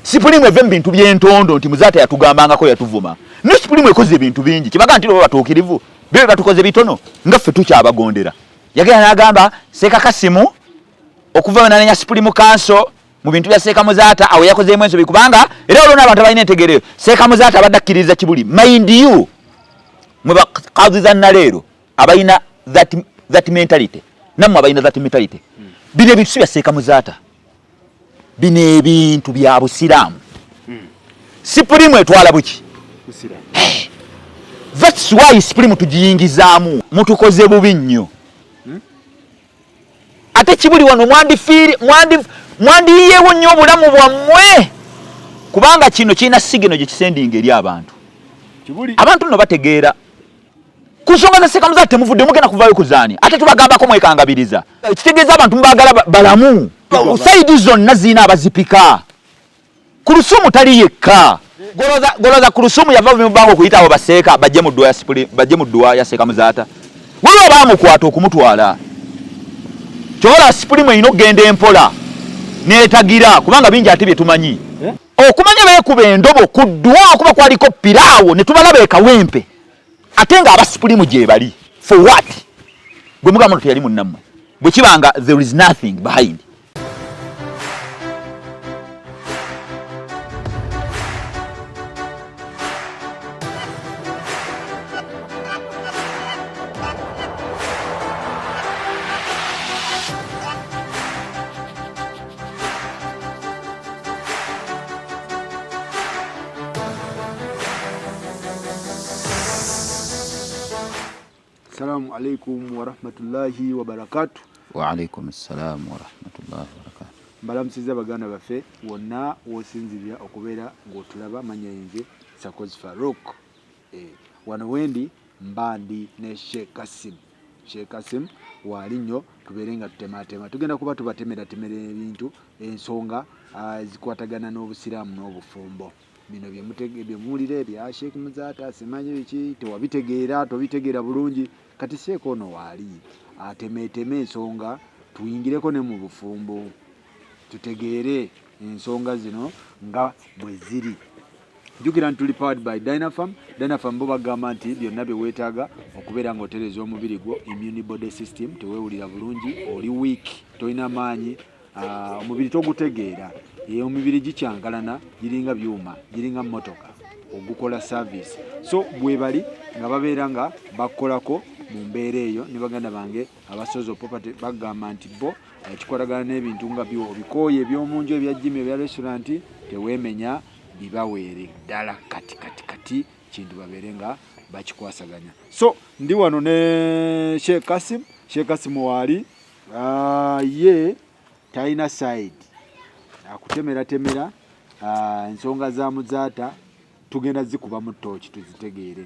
Supreme eve bintu byentondo nti Muzaata yatugambangako yatuvuma. Ne Supreme ekoze bintu bingi. Kibaga nti batukirivu. Bebe batukoze bitono ngaffe tukyabagondera. Yagenda n'agamba Sheik Qasm okuva n'anya Supreme Council mu bintu bya Sheik Muzaata awo yakozeemu ensobi kubanga era olwo n'abantu balina entegereyo Sheik Muzaata abadde akkiriza kibuli. Mind you mwe baqadhiza naleero abayina that mentality. Namwe abayina that mentality. Bino ebintu bya Sheik Muzaata. Bino ebintu bya Busiraamu. Supreme etwala buki? Busiraamu. That's why Supreme tujiyingizaamu mutukoze bubi nnyo. Ate kibuli wano mwandiyewo nnyo obulamu bwammwe kubanga kino kirina sigino gye kisendinga eri abantu. Abantu nno bategeera ku nsonga za Sheik Muzaata temuvudde mugenda kuvaayo kuzaani ate tubagambako mwekangabiriza. Kitegeeza abantu mubaagala balamu. Saidi zonna zina abazipika. Kulusumu tali yekka. Goloza Kulusumu yava mu bango kuyitawo baseeka bajje mu dduwa ya Sheik Muzaata. Waliwo baamukwata okumutwala. Kyola Supreme ino gende empola netagira kubanga bingi ati bye tumanyi. Okumanya beekuba endobo ku dduwa kuba kwaliko piraawo ne tubalaba ekawempe. Ate nga aba Supreme gye bali. For what? Gwe mugamba teyali munnammwe. Bwe kibanga there is nothing behind. Assalamu alaikum wa rahmatullahi wa barakatuh. Wa alaikum assalam wa rahmatullahi wa barakatuh. Mbalamusiza baganda baffe wonna wosinzibya okubeera ng'otulaba manya nze Sakozi Farouk. Wano wendi mbandi ne Sheik Qasm. Sheik Qasm wali nnyo tubeere nga tutematema. Tugenda kuba tubatemera ebintu ensonga zikwatagana n'obusiraamu n'obufumbo. Bino bye muwulira ebya Sheik Muzaata simanyi biki tewabitegeera tobitegeera bulungi kati Sheik ono waali atemeteme ensonga tuyingireko ne mu bufumbo tutegeere ensonga zino nga bwe ziri. Jukira ntuli powered by Dynafam. Dynafam bo bagamba nti byonna bye weetaaga okubeera ng'otereza omubiri gwo immune body system teweewulira bulungi oli weak tolina maanyi omubiri togutegeera. Omubiri gikyangalana giringa byuma giringa motoka ogukola service. So bwe bali nga babeera nga bakolako mu mbeera eyo ne baganda bange abasozo property bagamba nti bo kikwatagana n'ebintu nga bikooye eby'omunju ebya gym ebya restaurant teweemenya bibaweere ddala kati kintu babeere nga bakikwasaganya. So ndi wano ne Sheik Qasm. Sheik Qasm waali ye talina side akutemera ensonga za Muzaata tugenda zikuba mu ttooki tuzitegeere.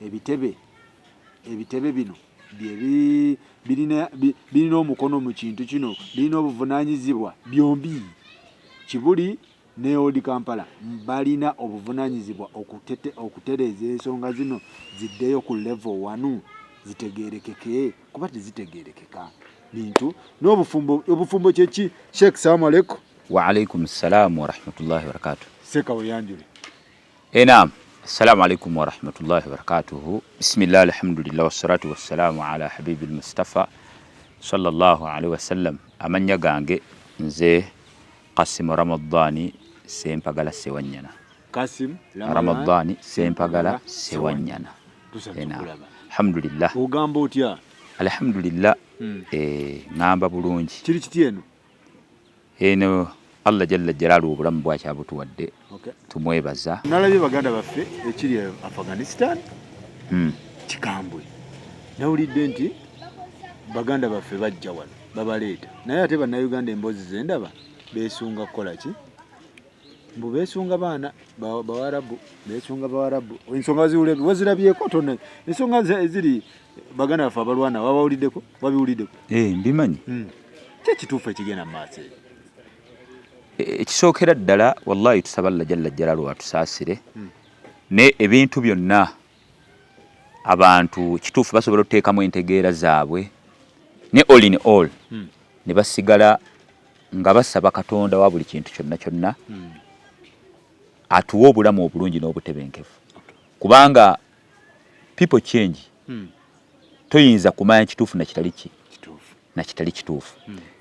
Ebitebe bino birina omukono mu kintu kino birina obuvunaanyizibwa byombi. Kibuli ne Old Kampala balina obuvunaanyizibwa okutereeza ensonga zino ziddeyo ku level 1 zitegeerekeke kuba tezitegeerekeka bintu n'obufumbo kyeki. Sheik salamu alaikum. Wa alaikum assalam wa rahmatullahi wa barakatuh. Seka weyanjule. Naam. Assalamu alaikum wa rahmatullahi wa barakatuh. Bismillah alhamdulillah wassalatu wassalamu ala habibil Mustafa sallallahu alaihi wasallam. Amanya gange nze Qasm Ramadani Sempagala Sewanyana. Qasm Ramadani Sempagala Sewanyana. Alhamdulillah. Ogamba otya? Alhamdulillah. Ngamba bulungi. Kiri kitieno? Eno Allah jalla jalalu obulamu bwakyabutuwadde. Tumwebaza. Nalabye baganda baffe ekiri Afghanistan. Kikambwe. Nawulidde nti baganda baffe bajja wano babaleeta. Naye ate bannayuganda emboozi zendaba beesunga kukola ki? Mbu beesunga baana Bawarabu. Beesunga Bawarabu. Ensonga ziwulebe wazirabyeko tonna. Ensonga eziri baganda baffe abalwana wabawuliddeko? Wabiwuliddeko? Mbimanyi. Kyekituufu ekigenda mu maaso. Ekisookera ddala wallahi tusaba Allah jalla jalalu atusaasire ne ebintu byonna abantu kituufu basobola okuteekamu entegeera zaabwe ne all in all ne basigala nga basaba Katonda wa buli kintu kyonna atuwa obulamu obulungi n'obutebenkevu. Kubanga people change. Toyinza kumanya kituufu na kitali kituufu.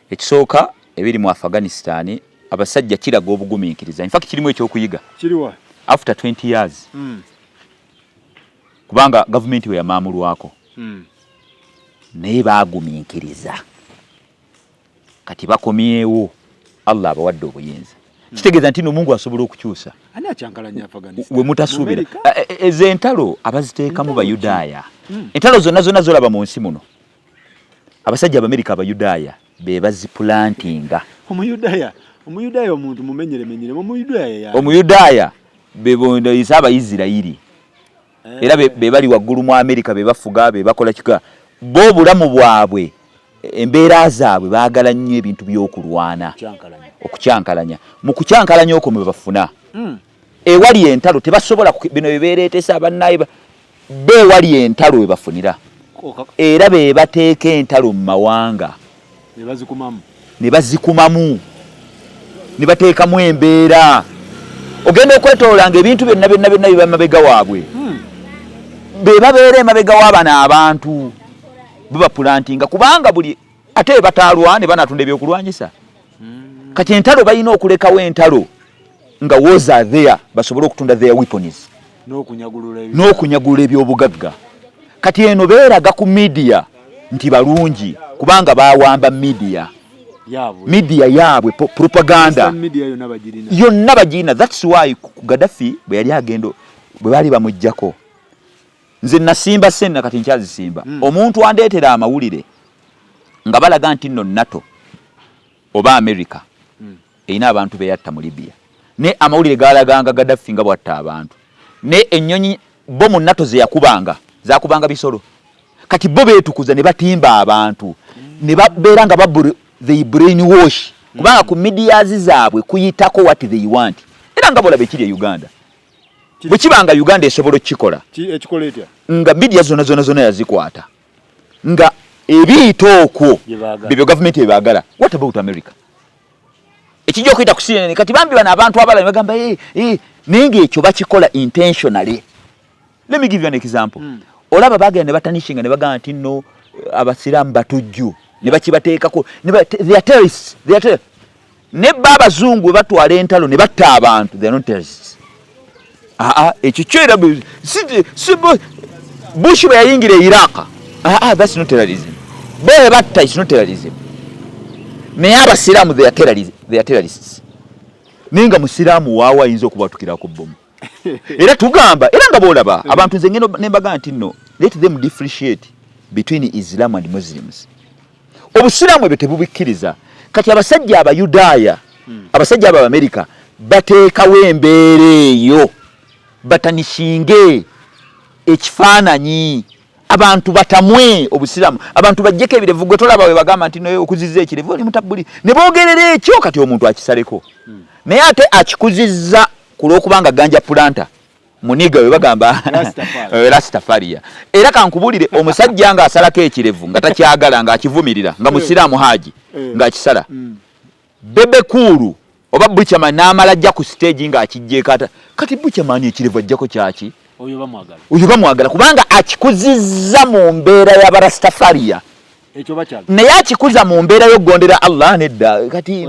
Ekisooka ebiri mu Afghanistan abasajja kiraga obugumiikiriza. In fact kirimu ekyokuyiga. Kiriwa? After 20 years. Kubanga government we yamaamulwako. Naye baagumiikiriza. Kati bakomyewo Allah abawadde obuyinza. Kitegeeza nti Mungu asobola okukyusa. Ani akyankalanya Afghanistan? We mutasuubira. Ezo entalo abaziteekamu Bayudaaya. Entalo zonna zolaba mu nsi muno. Abasajja Abamerika Abayudaaya be baziplantinga. Omuyudaaya omuntu mumenyere Omuyudaaya be bondoyisa Abayisirayiri. Era be bali waggulu mu Amerika be bafuga be bakola kika. Bo bulamu bwabwe embeera zaabwe baagala nnyo ebintu by'okulwana. Okukyankalanya. Mu kukyankalanya okwo mwe bafuna. Ewali entalo tebasobola bino bebeereetesa abannaye be wali entalo we bafunira. Era be bateeka entalo mu mawanga. Ne bazikumamu. Ne bateekamu embeera. Ogenda okwetoolanga ebintu byonna biba mabega waabwe. Be babeera emabega w'abana abantu. Baplantinga kubanga buli ate bataalwa ne banatunda ebyokulwanyisa. Kati entalo balina okulekawo entalo nga woza there basobole okutunda their weapons n'okunyagulula ebyobugagga. Kati eno beeraga ku media nti balungi kubanga bawamba media yaabwe propaganda yonna bagirina. That's why Gaddafi bwe yali agendo bwe bali bamujjako nze nasimba senna kati nkyazisimba. Omuntu andeetera amawulire nga balaga nti nno NATO oba America erina abantu beyatta mu Libya. Ne amawulire galaganga Gaddafi nga bwatta abantu. Ne ennyonyi bo mu NATO ze yakubanga zakubanga bisolo. Kati bo beetukuza ne batimba abantu. Ne babeera nga they brainwash. Kubanga ku media zaabwe kuyitako what they want. Era nga bola bekiri e Uganda. Bwe kibanga Uganda esobola okikola. Ekikola etya? Nga media zonna yazikwata. Nga ebiyita okwo bibyo government ebaagala. What about America? Ekijja okuyita ku CNN kati bambi bano abantu abala bagamba ninga ekyo bakikola intentionally. Let me give you an example. Olaba bagenda ne batanishinga ne bagamba nti nno abasiraamu batujju ne bakibateekako they are terrorists. Ne baba zungu batwala entalo ne batta abantu. They are not terrorists. Ekyo kyera Bush bwe yayingira Iraq. That's not terrorism. Boy batta is not terrorism. Naye abasiraamu they are terrorists. Ninga musiraamu waawa ayinza okubatukirako bomu. Era tugamba era nga boolaba abantu nze ngeno ne mbaga nti nno let them differentiate between Islam and Muslims. Obusiraamu ebyo tebubikkiriza. Kati abasajja Abayudaaya abasajja Abamerika bateekawo embeera eyo batanishinge ekifaananyi abantu batamwe obusiraamu abantu bajjeko ebirevu gwe tolaba we bagamba nti naye okuzizza ekirevu oli mutabuli ne boogerera ekyo kati omuntu akisaleko naye ate akikuzizza kulwokubanga ganja planta muniga we bagamba Rastafari. Era kankubulire omusajja nga asalako ekirevu nga takyagala nga akivumirira nga musiraamu haji nga akisala bebe kuru oba Buchaman n'amala ajja ku stage nga akijjeekata kati Buchaman ekirevu ajjako kyaki oyo bamwagala kubanga akikuzizza mu mbeera y'Abarastafari. Ekyo bakyaga naye akikuza mu mbeera y'okugondera Allah nedda kati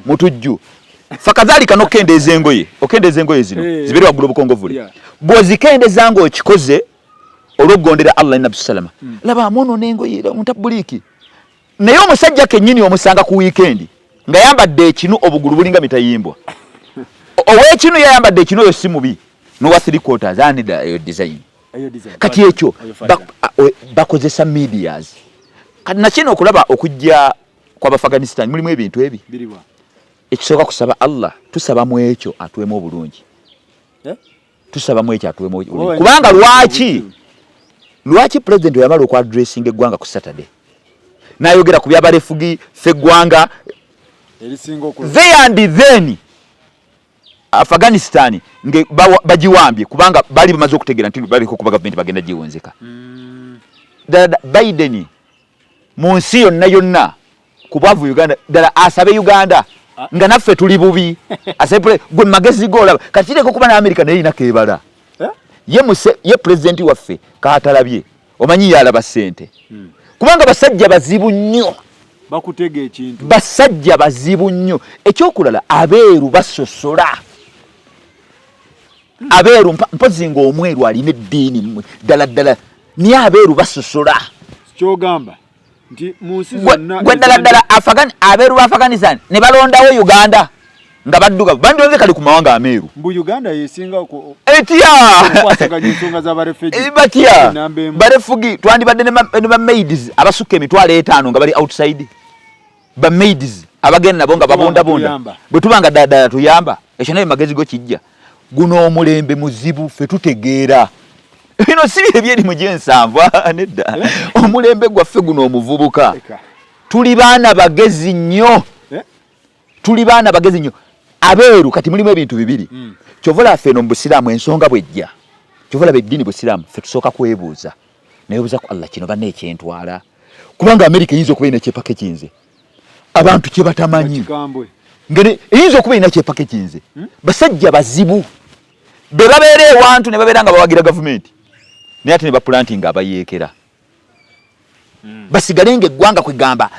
mutujju fakadhalika n'okkendeeza engoye zino zibeere waggulu obukongovule bw'ozikendeza ng'okikoze olw'okugondera Allah ne Nabbi Salama laba amono n'engoye mutabuliki. Naye omusajja kennyini omusanga ku weekend nga yambadde ekinu obugulu bulinga mitayimbwa ow'ekinu yayambadde ekinu oyo si mubi nowa 3/4 anida eyo design. Kati ekyo bakozesa medias. Kati nakino okulaba okujja kwa Afghanistan mulimu ebintu ebi ekisooka kusaba Allah tusaba mu ekyo atuwemu obulungi. Tusaba mu ekyo atuwemu obulungi kubanga lwaki president yamala okwa addressing eggwanga ku Saturday n'ayogera ku by'abarefugi feggwanga they and then Afghanistan nge bajiwambye kubanga bali bamaze okutegera nti bali ko kuba government bagenda jiwonzeka. Biden mu nsi yonna kubwavu Uganda dala asabe Uganda nga naffe tuli bubi asepule gwe magezi golaba katireko kuba na America naye ina kebala ye president waffe katalabye omanyi yalaba sente kubanga basajja bazibu nnyo bakutega ekintu basajja bazibu nnyo ekyokulala abeeru basosola abeeru mpozi ng'omweru alina eddiini ddala niye abeeru basosola kyogamba nti munsi zonna gwe ddala abeeru ba Afghanistan ne balondawo Uganda nga badduka bandonze kali ku mawanga ameeru mbu Uganda yesinga ko kwasaganya ensonga z'abarefugi batya barefugi twandibadde ne ba maids abasukka emitwalo 5 nga bali outside ba maids abagenda nabo nga babonda bwe tubanga ddala tuyamba ekyo naye magezi go kijja guno omulembe muzibu fe tutegeera bino si ebyeri mu gyensanva nedda omulembe gwaffe guno omuvubuka tuli baana bagezi nnyo tuli baana bagezi nnyo abeeru kati mulimu ebintu bibiri kyovola ffe no mu busiraamu ensonga bwejja kyovola beddiini busiraamu ffe tusooka kwebuuza nebuuza ku Allah kino banne ekyentwala kubanga America eyinza okuba ina kyepaka kinze abantu kye batamanyi ngene eyinza okuba ina kyepaka kinze basajja bazibu be babeera ewantu ne babeera nga bawagira gavumenti naye ate ne baplantinga abayeekera basigalenga eggwanga kwegamba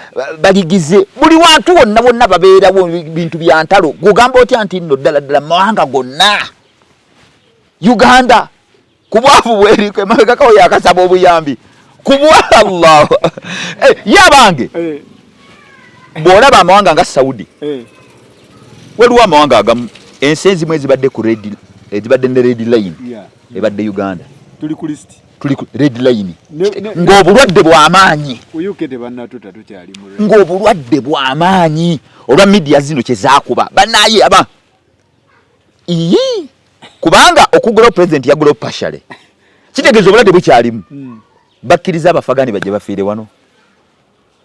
baligize buli wantu wonna bonna babeerawo bintu bya ntalo gugamba otya nti nno ddala mawanga gonna Uganda kubwavu bweriko emabegakawo yakasaba obuyambi kubwa Allah yabange bw'olaba amawanga nga Saudi waliwo amawanga agamu ensi ezimu ezibadde ku ezibadde ne red line ebadde Uganda tuli ku list tuli ku red line ng'obulwadde bw'amaanyi ng'obulwadde bw'amaanyi olwa media zino kye zaakuba bannaye aba kubanga okugulawo president yagulawo pashale kitegeeza obulwadde bukyalimu bakkiriza abafagani bajje bafiire wano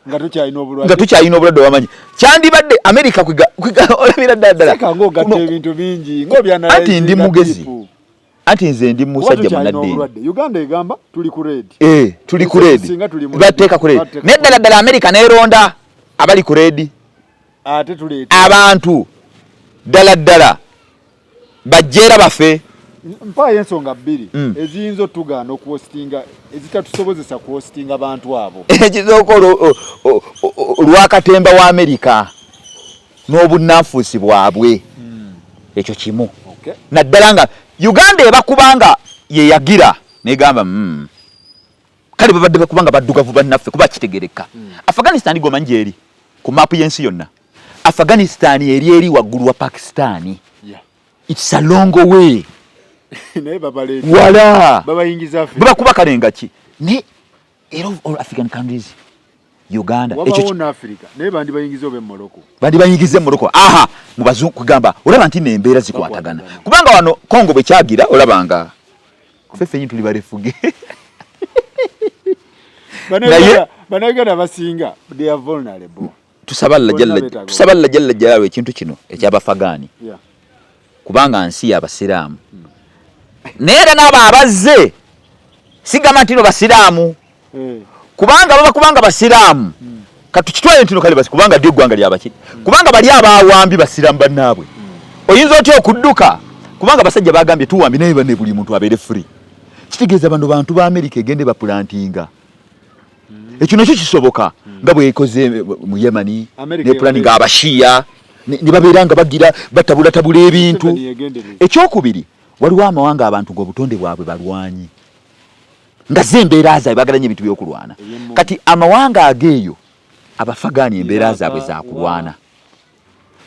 nga tukyalina obulwadde wamanyi kyandibadde America olabira ddala ebintu bingi anti ndi mugezi anti nze ndi musajja munaddiini Uganda egamba tuli ku red tuli ku red bateeka ku red naye ddala America neeronda abali ku red ate tuleeta abantu ddala bajjeera bafe mpaayo ensonga bbiri eziyinza otugaana okuhostinga ezitatusobozesa kuhostinga abantu abo ekizooka olwakatemba wa America n'obunnanfuusi bwabwe ekyo kimu naddala nga Uganda ebakubanga yeyagira negamba kale babadde bakubanga baddugavu bannaffe kuba kitegereka Afghanistan goma njeri ku mapu y'ensi yonna Afghanistan eri waggulu wa Pakistan it's a long way naye babaleeta wala babayingiza ffe babakuba kalenga ki ne era all African countries Uganda ekyo na Africa naye bandi bayingiza obe Morocco bandi bayingize Morocco mu bazungu kugamba olaba nti nembeera zikwatagana kubanga wano Congo bwe kyagira olabanga feffe nyintu libarefuge banagana basinga they are vulnerable tusaballa jalla jalawe ekintu kino ekyabafagani kubanga nsi y'abasiraamu naye era n'abo abazze sigamba nti no basiraamu kubanga basiraamu katukitwaye ntino kale basi kubanga ddyo eggwanga lyabaki kubanga bali abawambi basiraamu bannaabwe oyinza otya okudduka kubanga basajja bagambye tuwambi naye banne buli muntu abeere free kitegeeza bano bantu ba America egende baplantinga ekyo nakyo kisoboka nga bwekoze mu Yemani ne planninga abashiya ne babeera nga bagira batabula ebintu ekyokubiri waliwo amawanga abantu g'obutonde bwabwe balwanyi nga zembeera zaabwe bagalanye ebintu by'okulwana kati amawanga ageeyo abafagani embeera zaabwe zakulwana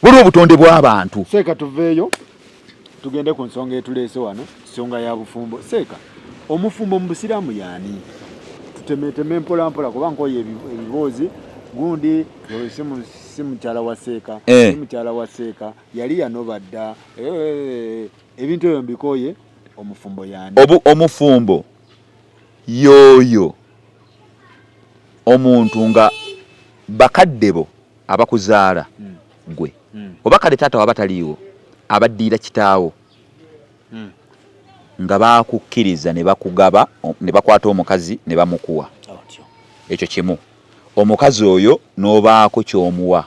waliwo obutonde bw'abantu seeka tuveeyo tugende ku nsonga etuleese wano nsonga ya bufumbo seeka omufumbo mu busiraamu yaani tutemeteme mpolampola kuba nkoye ebiboozi gundi si mukyala wa seeka si mukyala wa seeka yali yanobadda ebintu ebyo mbikoye omufumbo yaani omufumbo yoyo omuntu nga bakaddebo abakuzaala gwe oba kale taata wabataliiwo abaddiira kitaawo nga bakukkiriza ne bakugaba ne bakwata omukazi ne bamukuwa ekyo kimu omukazi oyo n'obaako ky'omuwa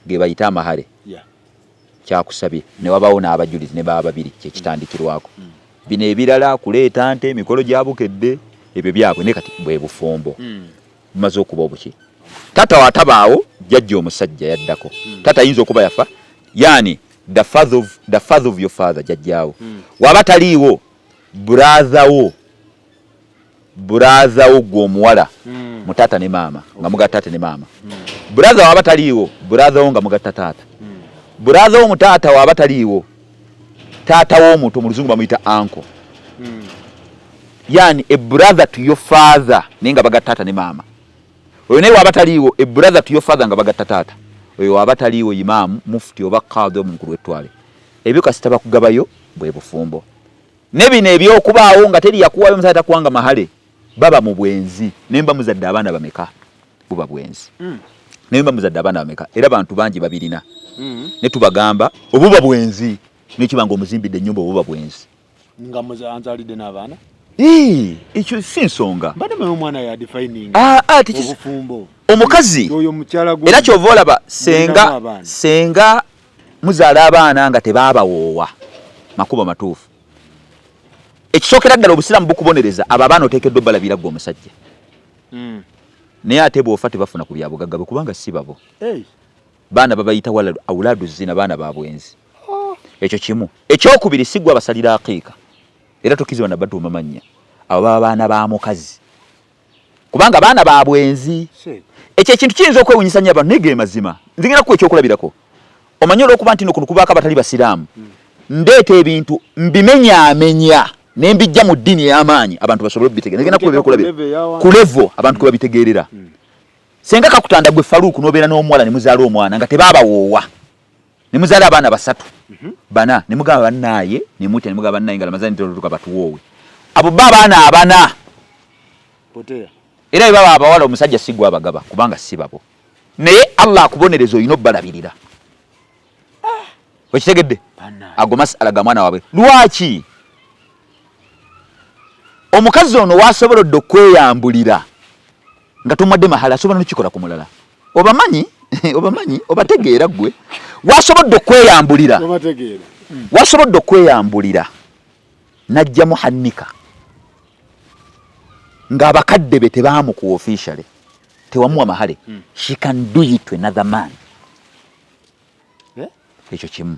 ge bayita amahale kyakusabye ne wabawo n'abajulizi ne baba babiri kye kitandikirwako bino ebirala kuleeta nte emikolo gyabukedde ebyo byabwe ne kati bwe bufumbo bimaze okuba obuki tata watabaawo jjajja omusajja yaddako tata ayinza okuba yafa yani the father of your father jjajjaawo waba taliiwo brother wo gw'omuwala mutata ne maama nga mugatta tate ne maama brother waba taliiwo brother wo nga mugatta taata brother wo mutaata waba taliiwo taata wo muto mu luzungu bamuyita uncle yani a brother to your father nenga bagatta taata ne maama oyo naye waba taliiwo a brother to your father nga bagatta taata oyo waba taliiwo imaamu mufti oba qadhi omukulu w'ettwale ebyo kasita bakugabayo bwe bufumbo ne bino ebyokubaawo nga teri yakuwayo omusajja takuwanga mahale baba mu bwenzi nemba muzadde abaana bameka buba bwenzi nemba muzadde abaana bameka era bantu bangi babirina ne tubagamba obuba bwenzi nekibanga omuzimbidde ennyumba obuba bwenzi nga anzalidde n'abaana ekyo si nsonga mbadde mwe omwana ya defining obufumbo omukazi oyo mukyala gwo era kyova olaba senga muzaala abaana nga tebaabawoowa makubo matuufu ekisookera ddala obusiraamu bukubonereza abo abaana oteekeddwa balabira gwe omusajja naye ate bw'ofa tebafuna ku byabugagga bwe kubanga si babo baana babayita awulaadu zina baana ba bwenzi ekyo kimu ekyokubiri siggwa basalira aqiika era tokkizibwa na batuuma mannya abo baba baana ba mukazi kubanga baana ba bwenzi ekyo ekintu kiyinza okwewunyisa nnyo abantu naye ge mazima nzigenda ku ekyokulabirako omanyi olw'okuba nti no kuno kubaako abatali basiraamu ndeeta ebintu mbimenyaamenya ne mbijja mu ddiini ey'amaanyi abantu basobole okubitegeera nzigenda ku levo abantu kwe babitegeerera senga kakutanda gwe Faruku n'obeera n'omuwala ne muzaala omwana nga tebaabawoowa ne muzaala abaana basatu bana ne mugamba bannaaye ne mutya ne mugamba bannaaye nga Ramadani tolutuka batuwoowe abo baba abaana abana era baba abawala omusajja sigwa abagaba kubanga si babo naye Allah akubonereza oyina obbalabirira wekitegedde ago masala ga mwana waabwe lwaki omukazi ono wasobolodde okweyambulira nga tomwadde mahala asobola n'okikola ku mulala obamanyi obategeera gwe wasobodde okweyambulira najja muhannika ng'abakadde be tebaamukuwa officially tewamuwa mahale she can do it to another man ekyo kimu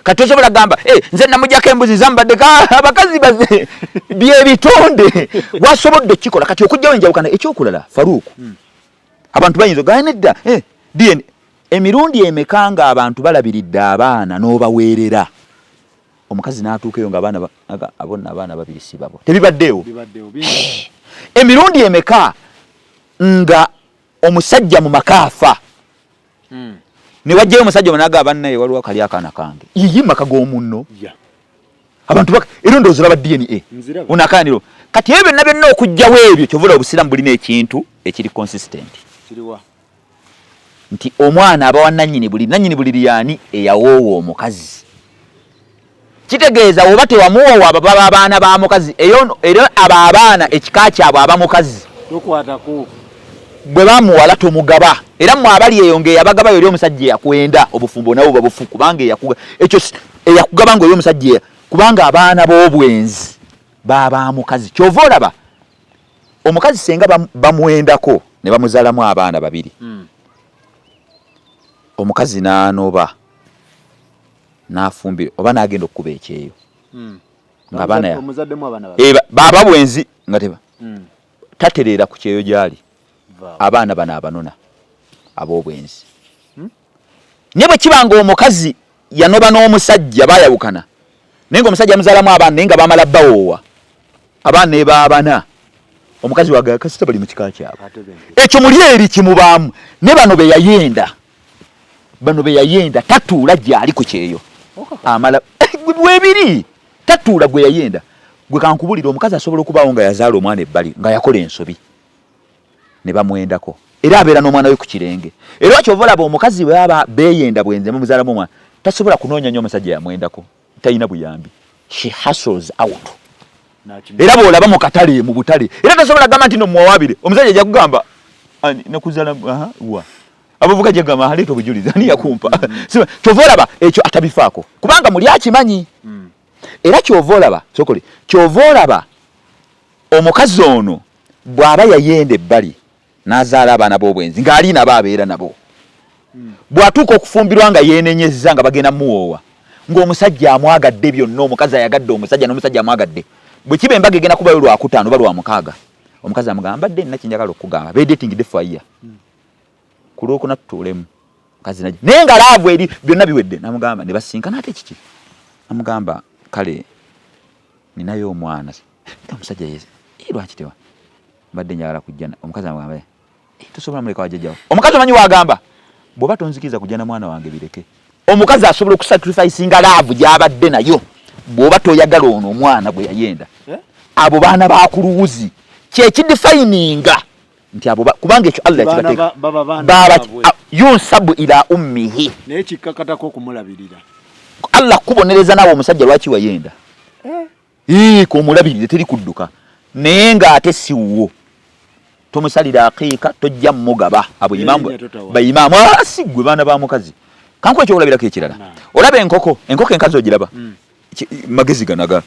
kati osobola gamba nze namujjako embuzi zambadde abakazi baze byebitonde wasobodde kikola kati okujjawo enjawukana ekyokulala Faruku abantu bayinza ogaya nedda emirundi emeka nga abantu balabiridde abaana n'obaweerera omukazi n'atuukeyo nga abaana babiri si babo tebibaddeewo emirundi emeka nga omusajja mu makaafa ne wajjayo omusajja onaga bannaye waliwo kali akaana kange yimaka g'omunno abantu era ndowooza olaba DNA onakaniro kati ebyo byonna okujjawo ebyo kyovula obusiraamu bulina ekintu ekiri consistent nti omwana aba wa nannyini buliri yaani eyawoowa omukazi kitegeeza oba tewamuwoowa abo baba abaana ba mukazi era abo abaana ekika kyabwe aba mukazi bwe bamuwala tomugaba era mmwe abali eyo ng'eyabagaba yoli omusajja eyakwenda obufumbo nabo babufu kubanga ekyo eyakugaba ng'oli omusajja kubanga abaana b'obwenzi baba mukazi kyova olaba omukazi senga bamwendako ne bamuzaalamu abaana babiri omukazi n'anoba n'afumbira oba n'agenda okukuba ekyeyo ng'abaana baba bwenzi nga teba tatereera ku kyeyo gyali abaana bano abanona ab'obwenzi naye bwe kibanga omukazi yanoba n'omusajja baayawukana naye ng'omusajja yamuzaalamu abaana naye nga bamala bawoowa abaana ne baabana omukazi wagala kasita bali mu kika kyabwe ekyo muli eri kimubaamu ne bano be yayenda tatuula gyali ku kyeyo amala webiri tatuula gwe yayenda gwe kankubulira omukazi asobola okubaawo nga yazaala omwana ebbali nga yakola ensobi ne bamwendako era abeera n'omwana we ku kirenge era kyova olaba omukazi bwaba beeyenda bwenzi muzaalamu omwana tasobola kunoonya nnyo omusajja yamwendako talina buyambi she hustles out era bw'olaba mu katale mu butale era tasobola gamba nti no muwawabire omusajja ajja kugamba nakuzaala abavuga jegama halito obujulizi ani yakumpa kyovolaba ekyo atabifaako kubanga muli akimanyi era kyovolaba sokole kyovolaba omukazi ono bw'aba yayenda ebbali n'azaala abaana b'obwenzi ng'ali nabo abeera nabo bw'atuuka okufumbirwa nga yeenenyezza nga bagenda muwoowa ng'omusajja amwagadde byonna omukazi ayagadde omusajja n'omusajja amwagadde bwe kiba embaga egenda kubayo lwakutaano oba lwamukaaga omukazi amugamba mbadde nina kinjagala okugamba beedetingidde faya ku lwokuna tutuulemu mukazi najja naye nga laavu eri byonna biwedde namugamba ne basinkana ate kiki namugamba kale ninayo omwana omusajja yeze lwaki tewa mbadde njagala kujja omukazi amugamba tosobola muleka wajjajjawo omukazi omanyi waagamba bw'oba tonzikiriza kujja na mwana wange bireke omukazi asobola okusacrificinga laavu gy'abadde nayo bw'oba toyagala ono omwana gwe yayenda abo baana bakuluwuzi kyekidifayininga nti abo kubanga ekyo Allah yakibateeka yunsabu ila ummihi naye kikkakatako okumulabirira Allah kubonereza naawe omusajja lwaki wayenda kumulabirire teri kudduka naye ng'ate siwo tomusalira aqiika tojja mmugaba abo imamu bayimamu si gwe baana ba mukazi kanku ekyo olabirako ekirala olaba enkoko enkazi ogiraba magezi ganaga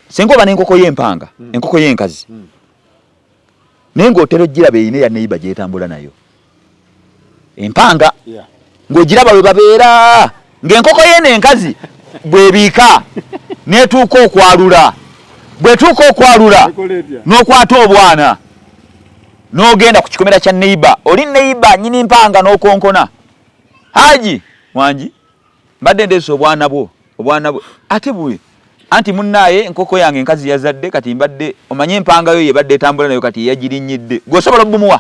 senga oba n'enkoko y'empanga enkoko y'enkazi naye ng'otera ogiraba eyina ya neiba gyetambula nayo empanga ng'ogiraba we babeera ng'enkoko y'eno enkazi bw'ebiika n'etuuka okwalula bw'etuuka okwalula n'okwata obwana n'ogenda ku kikomera kya neiba oli neiba nyini mpanga n'okonkona haji wanji mbadde ndeesa obwana bwo ate bwe anti munnaye enkoko yange enkazi yazadde kati mbadde omanye empanga yo yebadde etambula nayo kati yagirinnyidde gwosobola obumuwa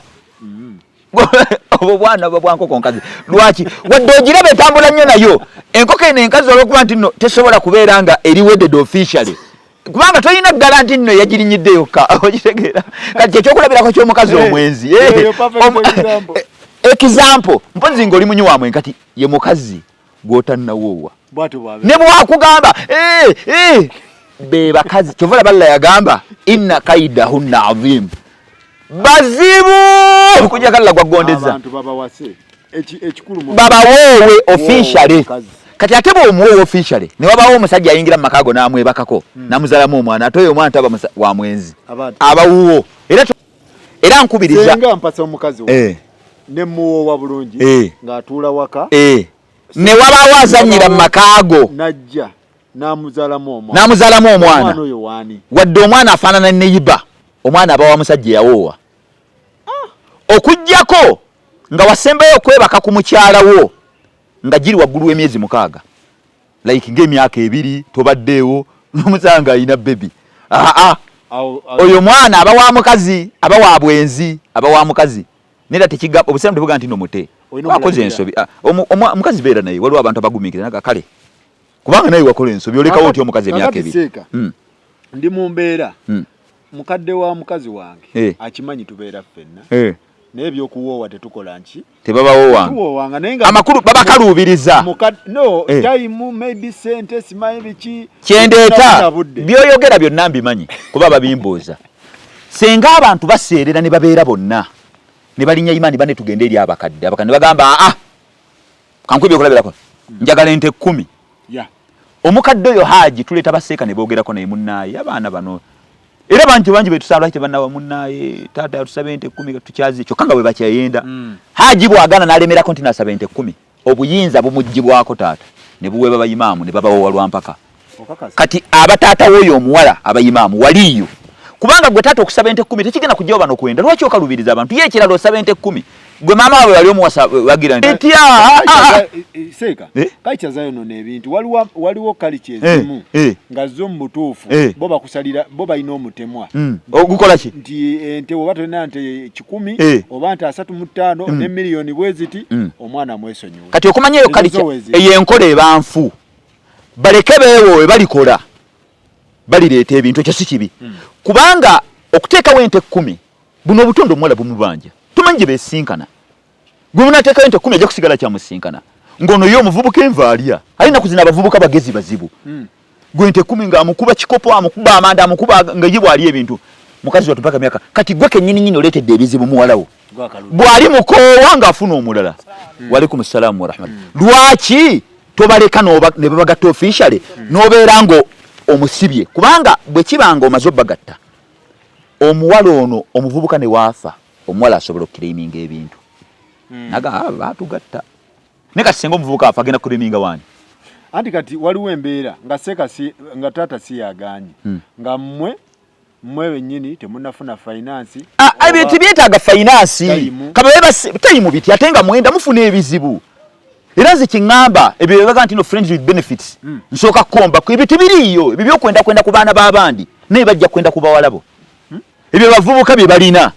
obwo bwana bwa nkoko nkazi lwaki wadde ogiraba etambula nnyo nayo enkoko eno enkazi olwokuba nti nno tesobola kubeera nga eri wedded officially kubanga tolina garanti nno yagirinnyidde yokka okitegeera kati ekyokulabirako ky'omukazi omwenzi example mpozi ng'oli munyi wamwe kati ye mukazi gw'otannawoowa ne bwakugamba be bakazi kyovala balla yagamba inna kaidahunna azim bazibu okujja kalla gwagondeza babawoowe officially kati ate bw'omuwoowe officially ne wabawo omusajja ayingira mu makaago n'amwebakako n'amuzalamu omwana ate oyo omwana taba wa mwenzi abawuwo era nkubiriza senga mpasa omukazi ne muwoowa bulungi ng'atuula waka ne wabawo azannyira mu makaago najja n'amuzalamu omwana wadde omwana afaanana neiba omwana aba wa musajja yawoowa okuggyako nga wasembayo okwebaka ku mukyalawo nga giri waggulu w'emyezi 6 like ng'emyaka 2 tobaddeewo n'omusanga alina bebi oyo mwana aba wa mukazi aba wa bwenzi aba wa mukazi nera tekigamba obusiramu tebuga nti nomute wakoze ensobi omukazi beera naye waliwo abantu abagumiikiriza naga kale kubanga naye wakola ensobi olekawo otya omukazi emyaka 2 ndi mu mbeera mukadde wa mukazi wange akimanyi tubeera ffenna naye ebyokuwoowa tetukola nki tebabawoowanga amakulu babakaluubiriza time maybe sente simanyi biki kyendeeta byoyogera byonna mbimanyi kuba babimbuuza senga abantu baseerera ne babeera bonna ne balinnya imani bane tugende eri abakadde bagamba kankwibye okulabirako njagala ente 10 omukadde oyo haji tuleeta baseeka ne boogerako naye munnaaye abaana bano era bantu bangi betusaba lwaki tebannawa munnaaye taata yatusaba ente 10 tukyazi kyokka nga bwe bakyayenda haji bwagana n'alemerako nti nasaba ente 10 obuyinza bumuggyibwako taata ne buweeba bayimaamu ne babawowa lwampaka kati abataata w'oyo omuwala abayimaamu waliyo kubanga gwe taata okusaba ente 10 tekigenda kujjawo bano kwenda lwaki okalubiriza abantu ye ekirala osaba ente 10 gwe maama wawe wali omuwasa wagira nti seeka kaichazayo no nebintu waliwo kalichi ezimu nga zo mubutuufu bo bakusalira bo balina omutemwa ogukola ki nti ente oba tolina nte 10 oba nte 35 ne miliyoni bweziti omwana mwesonyiwa kati okumanya eyo kalichi eyenkola ebanfu baleke beewo balikola balireeta ebintu ekyo si kibi kubanga okuteekawo ente 10 buno obutondo omuwala bumubanja tumanyi besinkana gwe munateekayo ente 10 ajja kusigala kyamusinkana ngono yo omuvubuka envaalya alina kuzina abavubuka bagezi bazibu gwe ente 10 ng'amukuba kikopo amukuba amanda amukuba nga ye bwali ebintu mukazi watu mpaka miaka kati gwe kenyini nyini oletedde ebizibu muwalawo bwali mukoowa ng'afuna omulala waalaikum salamu warahmatullahi lwaki tobaleka ne babagatta officially n'obeera ngo omusibye kubanga bwe kibanga omaze obbagatta omuwala ono omuvubuka ne waafa omuwala asobola okukiriminga ebintu naga baatugatta ne kati singa omuvubuka afa agenda kukiriminga waani anti kati waliwo embeera nga taata si yaganye nga mmwe bennyini temunnafuna finance ebintu byetaaga finance tayimu biti ate nga mwenda mufuna ebizibu era nze kiŋŋamba ebyo byebaga nti no friends with benefits nsooka kukomba ku ebyo tebiriiyo ebyo byokwenda ku baana b'abandi naye bajja kwenda ku bawalabo ebyo bavubuka bye balina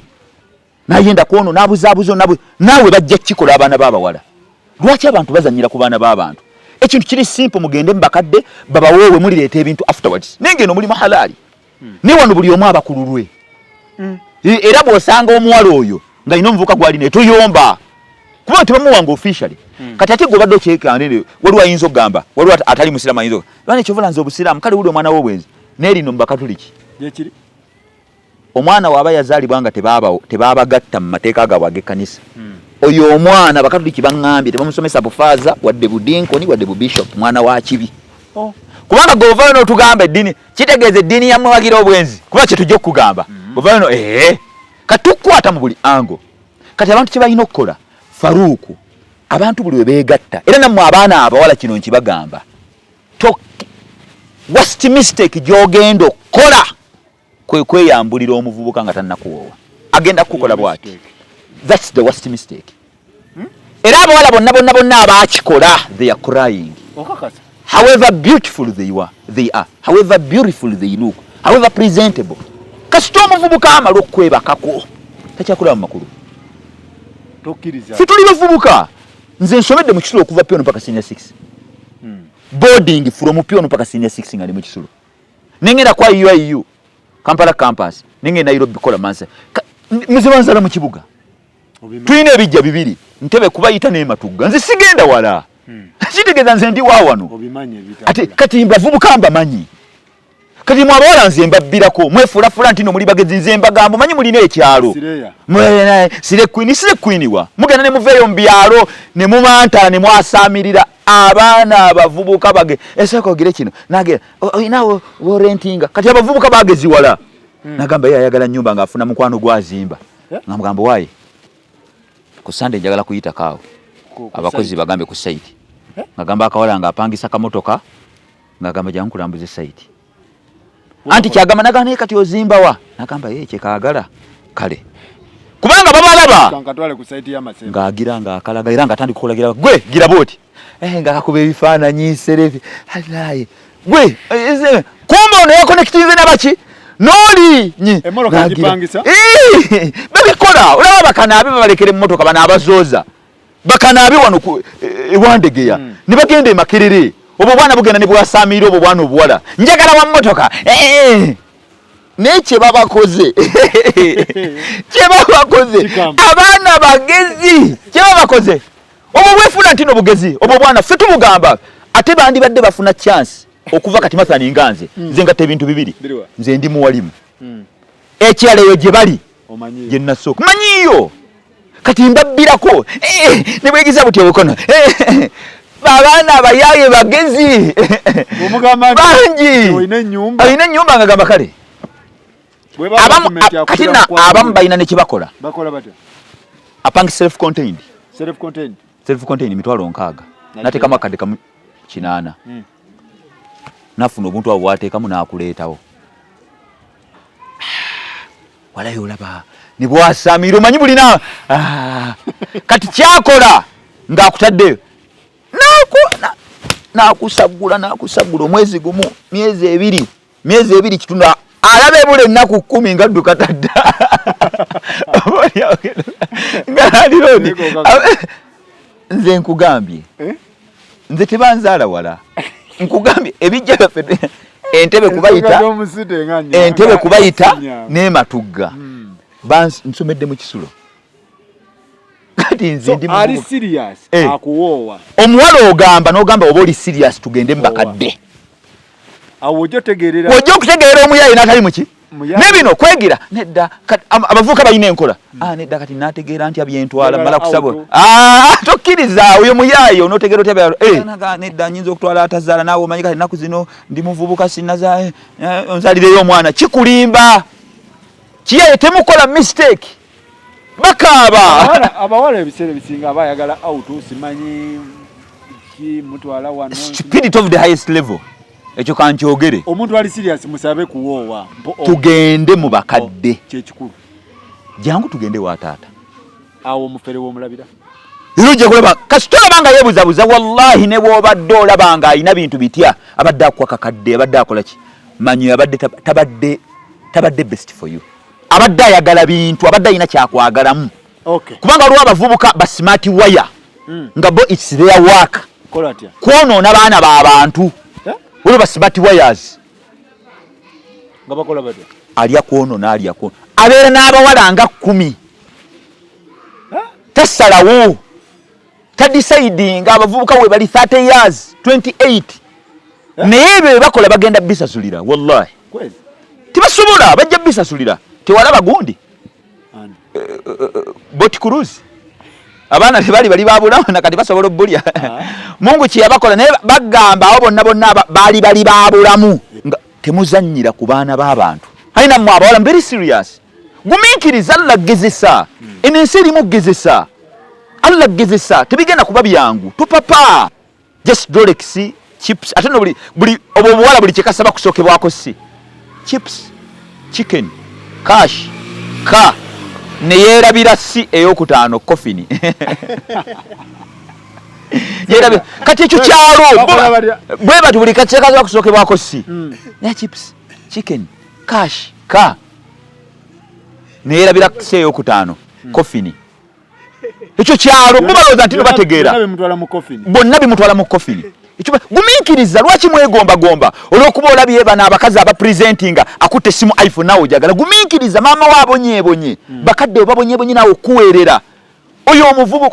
nayenda kwono nabuzaabuzo naawe bajja kukikola abaana b'abawala lwaki abantu bazanyira ku baana b'abantu ekintu kiri simple mugende mbakadde babawoowe mulireeta ebintu afterwards nengeno mulimu halaali ne wano buli omu abakululwe era bw'osanga omuwala oyo nga ina omuvubuka gwalina etuyomba kuba tebamuwanga officially kati ate gobadde okyekanene waliwo ayinza okugamba waliwo atali musiraamu ayinza lwana ekyovulanze obusiraamu kale wuli omwana w'obwenzi n'erino mu bakatuliki omwana waaba yazaalibwa nga tebaabagatta mu mateeka gaabwe ag'ekkanisa oyo omwana bakatuliki baŋŋambye tebamusomesa bufaaza wadde budinkoni wadde bubishop mwana wa kibi kubanga govayo n'otugamba eddiini kitegeeza eddiini yamuwagira obwenzi kuba kye tujja okukugamba govayo no kati tukukwata mu buli ango kati abantu kye balina okukola Faruku abantu buli we beegatta era nammwe abaana abawala kino nkibagamba worst mistake gy'ogenda okukola kwe kweyambulira omuvubuka nga tannakuwoowa agenda kukola bw'ati that's the worst mistake era abawala bonna abaakikola they are crying however beautiful they are however beautiful they look however presentable kasita omuvubuka amala okukwebakako takyakulaba mu makulu ffe tuli bavubuka nze nsomedde mu kisulo okuva pyono mpaka senior 6 boarding from pyono mpaka senior 6 nga ndi mu kisulo nengenda kwa UIU Kampala campus nengenda Nairobi kola mansa muzibanzala mu kibuga tulina ebijja bibiri ntebe kubayita n'ematugga nze sigenda wala kitegeeza nze ndi waawano kati mbavubuka mbamanyi kati mwabawala nze mbabbirako mwefulafula nti no muli bagezi nze mbagamba manyi mulina ekyalo sire queen wa mugenda ne muveeyo mu byalo ne mumanta ne mwasaamirira abaana abavubuka bage esako ogire kino nagera oyinawo worentinga kati abavubuka bagezi wala nagamba yayagala nyumba ngafuna mukwano gwazimba ngamugamba wayi ku Sunday njagala kuyita kaawo abakozi bagambe ku site ngagamba akawala nga apangisa kamotoka ngagamba jangu kulambuze site anti kyagamba nagane kati ozimba wa nagamba kye kaagala kale kubanga babalaba kankatwale ku site y'amasembe ngaagira nga akalaga era nga tandi kukolagira gwe gira boti nga akuba ebifaananyi serevi alaye gwe kumba ono yakonektinze nabaki noli emmotoka gipangisa babikola olaba bakanaabe babalekere mu motoka bana abazooza bakanaabe wano ewandegeya ne bagenda emakerere obwo bwana bugenda ne bwasaamira obwo bwana obuwala njagala wa motoka nekye babakoze abaana bagezi kye babakoze obwo bwefuna ntino bugezi obwo bwana ffe tumugamba ate bandibadde bafuna chance okuva kati mathani nganze nze ngatta ebintu bibiri nze ndi muwalimu ekirala eyo gye bali gye nasooka manyiyo kati mbabbirako ne bwegiza buti obukono babaana abayaaye bagezi bangi alina ennyumba nga gamba kale kati abamu balina ne kyebakola apangi self contained mitwalo 6 nateekamu akadde kamu 8 nafuna obuntu abo bwateekamu n'akuleetawo walayo olaba ne bwasaamira omanyi bulina kati kyakola ng'akutaddeyo nakusagula omwezi gumu myezi ebiri kitundu alaba ebula ennaku 10 nga dduka tadda ngalalironi nze nkugambye nze tebanzaala wala nkugambye ebijja byaffe entebe kubayita n'ematugga nsomedde mu kisulo kati nze ndi ali serious akuwoowa omuwala ogamba n'ogamba oba oli serious tugende mbakadde awo ojja okutegeerera omuyaayi n'atali muki nebino kwegira nedda abavuka bayina enkola nedda kati nategeera nti abyentwala mala kusabo tokkiriza oyo muyayo notegeera otya nedda nyinza okutwala atazaala naawe omanyi kati ennaku zino ndi muvubuka sinaza onzalireyo omwana kikulimba kiye temukola mistake bakaaba abawala ebiseera bisinga abayagala auto simanyi mutwala wano stupidity of the highest level ekyo kankyogere omuntu ali serious musabe kuwoowa tugende mu bakadde kyekikulu jangu tugende wa taata awo omufere w'omulabira iruje kulaba kasitola banga yebuzabuza wallahi ne bwobadde olabanga ayina bintu bitya abadde akwaka kadde abadde akola ki manyi abadde tabadde best for you abadde ayagala bintu abadde ayina kyakwagalamu kubanga olwo abavubuka ba smart wire nga bo it's their work kwonoona baana b'abantu olwo ba smart wires nga bakola batya alya kwonoona abeera n'abawala nga 10 tasalawo tadiciding abavubuka we bali 30 years 28 naye ebyo bakola bagenda bisasulira wallahi tibasobola bajja bisasulira tewalaba gundi boti cruise abaana tebali babulamu nakati basobola obbulya mungu kiyabakola naye bagamba abo bonna bali babulamu temuzannyira ku baana b'abantu ayina mu abawala very serious gumiikiriza Allah gezesa enensi erimu gezesa Allah gezesa tebigenda kuba byangu tupapa just Rolex chips ate no buli obuwala buli kikasaba kusokebwako si chips chicken cash ka neyerabira si eyokutaano coffee yerabe kati ekyo kyalo bwe bati buli kachekaza kusokebwako si ya chips chicken cash ka neyerabira si eyokutaano coffee ekyo kyalo mubaloza ntino bategeera bonna bimutwala mu coffee ekyo gumiikiriza lwaki mwegomba olwokuba olabye bana abakazi aba presentinga akutte simu iPhone nawe ojagala gumiikiriza maama waabo nyebonye bakadde babonye nawe okuweerera oyo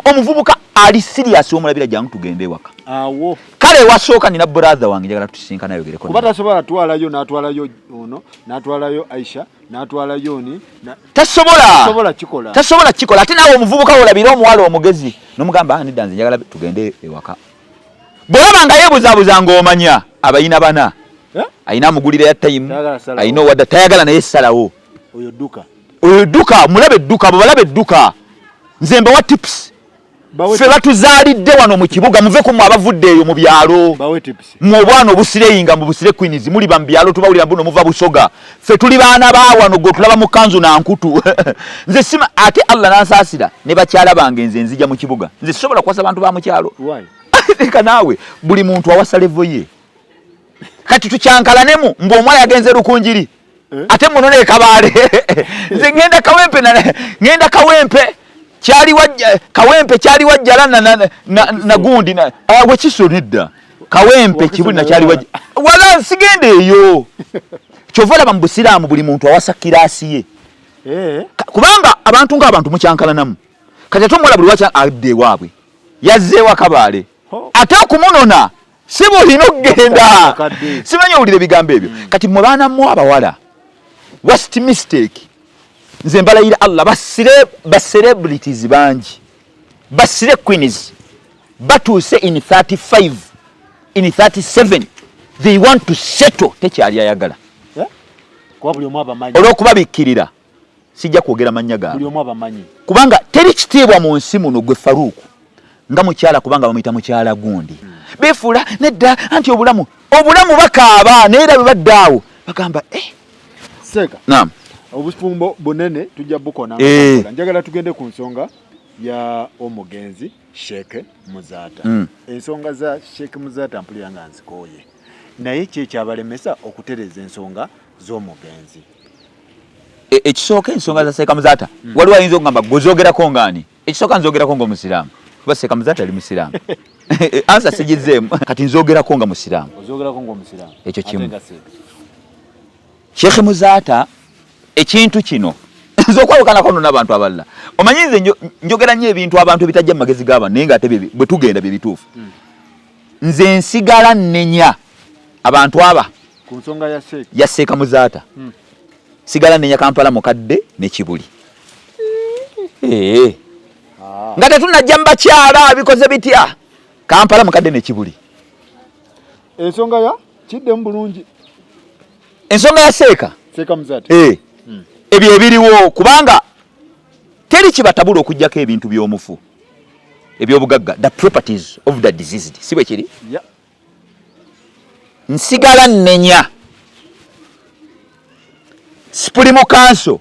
omuvubuka ali serious omulabira jangu tugende waka awo kale wasooka nina brother wange njagala tusinkana yogereko kubata sobola twalayo natwalayo ono natwalayo Aisha natwalayo ni tasobola kikola ate nawe omuvubuka olabira omuwala omugezi nomugamba ni danze njagala tugende ewaka bolaba nga yebuzabuza ng'omanya abayina bana ayina amugulira ya time ayina wadda tayagala naye salawo oyo duka mulabe duka balabe duka nzembe wa tips fe batuzaalidde wano mu kibuga muveko mu abavudde eyo mu byalo mu obwana obusireyinga mu busire queens muli ba byalo tubawulira mbuno muva busoga fe tuli baana ba wano go tulaba mu kanzu na nkutu nze sima ate Allah nansasira ne bakyala bange nze nzija mu kibuga nze sobola kwasa abantu ba mu kyalo eka nawe buli muntu awasa level ye kati tucyankalanemu mbu omwala yagenze lukunjiri ate muno ne kabaale nze ngenda kawempe kyali wajjala na gundi we kisonedda kawempe kibuli na kyali wajja wala sigende eyo kyovala mu busiraamu buli muntu awasa kirasi ye kubanga abantu ng'abantu mukyankalanamu kati ate omwala buli wacha adde waabwe yazzeewa kabaale ate okumunona si bulina okugenda simanyi owulira ebigambo ebyo kati mwe baana mu abawala worst mistake nze mbalayira Allah ba celebrities bangi basire queens batuuse in 35 in 37 they want to settle tekyali ayagala olw'okuba bikkirira sijja kwogera mannya gaabwe kubanga teri kitiibwa mu nsi muno gwe Faruku nga mukyala kubanga bamuyita mukyala gundi befuula nedda anti obulamu bakaaba naye era bwe baddaawo bagamba Seka naam obufumbo bunene tujja bukona njagala tugende ku nsonga ya omugenzi Sheik Muzaata ensonga za Sheik Muzaata mpulira nga nzikooye naye kyekyabalemesa okutereza ensonga z'omugenzi ekisooka ensonga za Sheik Muzaata waliwo ayinza okugamba gwozogerako ngaani ekisooka nzogerako ng'omusiraamu kuba Sheik Muzaata ali musiraamu ansa sigizeemu kati nzogerako nga musiraamu ekyo kimu Sheik Muzaata ekintu kino nzokwawukanako no n'abantu abalala omanyi nze njogera nnyo ebintu abantu ebitajja mu magezi g'abantu naye ng'ate bwe tugenda bye bituufu nze nsigala nnenya abantu aba ku nsonga ya Sheik Muzaata sigala nenya Kampala mukadde ne Kibuli. Nga tetunajja mbakyala bikoze bitya Kampala mukadde ne Kibuli. Ensonga ya kidde mbulungi. Ensonga ya Sheik Muzaata. Ebyo ebiriwo kubanga teri kibatabula okujjako ebintu by'omufu. Ebyobugagga, the properties of the diseased. Sibe kiri? Yeah. Nsigala nenya Supreme Council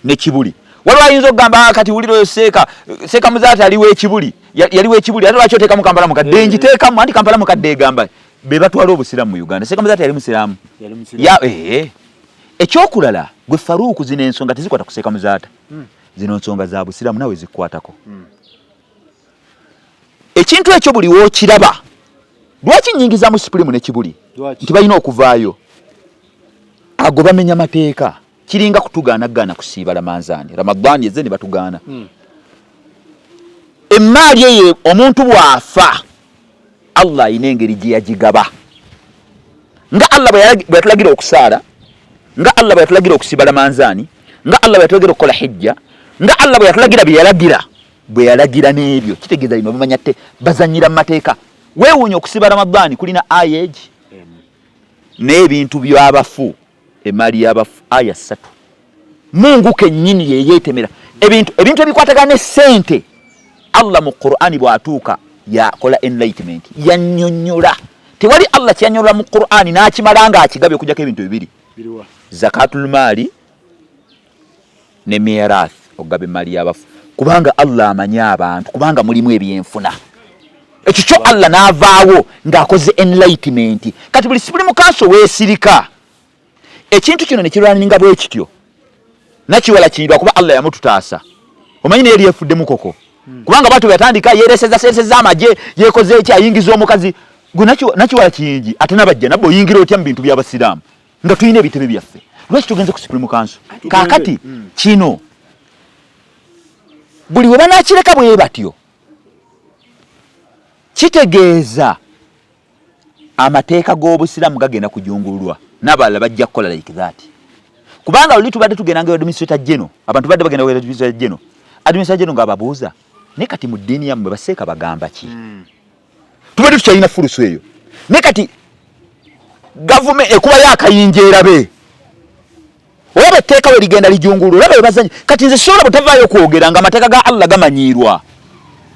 ne Kibuli. Waliwo ayinza okugamba kati wuliro Sheik Muzaata aliwo ekibuli. Yaliwo ekibuli ate lwaki oteekamu Kampala mukadde ngiteekamu anti Kampala mukadde egamba be batwala obusiramu mu Uganda. Sheik Muzaata yali musiraamu. Ekyokulala gwe Faruku zino ensonga tezikwata ku Sheik Muzaata. Zino nsonga za busiramu nawe zikwatako. Ekintu ekyo buli wokiraba lwaki nyingiza mu Supreme ne Kibuli nti balina okuvaayo ago bamenya mateeka kiringa kutugaanagana kusiiba Ramadhaani ezze ne batugaana. Emmaali eyo omuntu bw'afa Allah ayina engeri gye yagigaba nga Allah bwe yatulagira okusaala, nga Allah bwe yatulagira okusiiba Ramadhaani, nga Allah bwe yatulagira okukola hijja, nga Allah bwe yatulagira bwe yalagira n'ebyo kitegeeza bino bamanya te bazanyira mu mateeka. Weewuunya okusiba Ramadhaani kulina aya egi n'ebintu by'abafu emali y'abafu aya 3. Mungu kennyini yeyeetemera ebintu ebikwatagana n'essente. Allah mu Qur'ani bw'atuuka yakola enlightenment yannyonnyola. Tewali Allah kyanyonnyola mu Qur'ani n'akimala nga akigabye okujjako ebintu bibiri: zakatul maali ne mirath, ogaba emali y'abafu. Kubanga Allah amanya abantu, kubanga mulimu ebyenfuna. Ekyo kyo Allah n'avaawo ng'akoze enlightenment. Kati buli Supreme Council weesirika ekintu kino ne kirwaninga bwe kityo nakiwala kiyindwa kuba Allah yamututaasa. Omanyi naye yefuddemu koko kubanga batu yatandika yereseza amagye yekoze eki ayingiza omukazi gwe nakiwala kiyingi ate nabajja nabo oyingira otya mu bintu by'abasiraamu nga tulina ebitebe byaffe. Lwaki tugenze ku Supreme Council kaakati kino buli we banakireka bwe batyo kitegeeza amateeka g'obusiraamu gagenda kujungululwa n'abalala bajja kukola like that. Kubanga luli tubadde tugenda nga administrator general, abantu badde bagenda wa administrator general, administrator general ng'ababuuza ne kati mu ddiini yammwe baseeka bagamba ki? Tubadde tukyalina fulusu eyo ne kati gavumenti ekuba yakayinja erabe olaba etteeka we ligenda lijungululwa olaba we bazanyi. Kati nze sobola butavaayo okwogera nga amateeka ga Allah gamanyiirwa.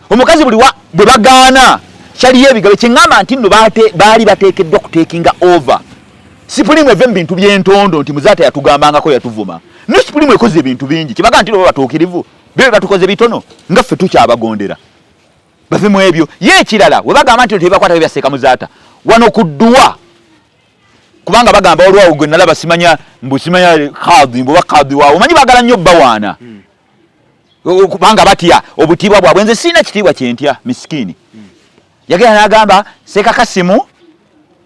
Omukazi buli bwe bagaana kyaliyo ebigabe kyeŋŋamba nti nno baali bateekeddwa kuteekinga over. Supreme eve mu bintu by'entondo nti Muzaata yatugambangako yatuvuma. Ne Supreme ekoze ebintu bingi kibaga nti bo batuukirivu bye batukoze bitono nga ffe tukyabagondera bave mu ebyo. Ye ekirala we bagamba nti tebakwata bya Sheik Muzaata wano kudduwa kubanga bagamba olwawo gwe nalaba simanya kadhi mbu bakadhi waawo omanyi bagala nnyo bawaana kubanga batya obutiibwa bwabwe. Nze sirina kitiibwa kyentya miskini. Yagenda n'agamba Sheik Qasm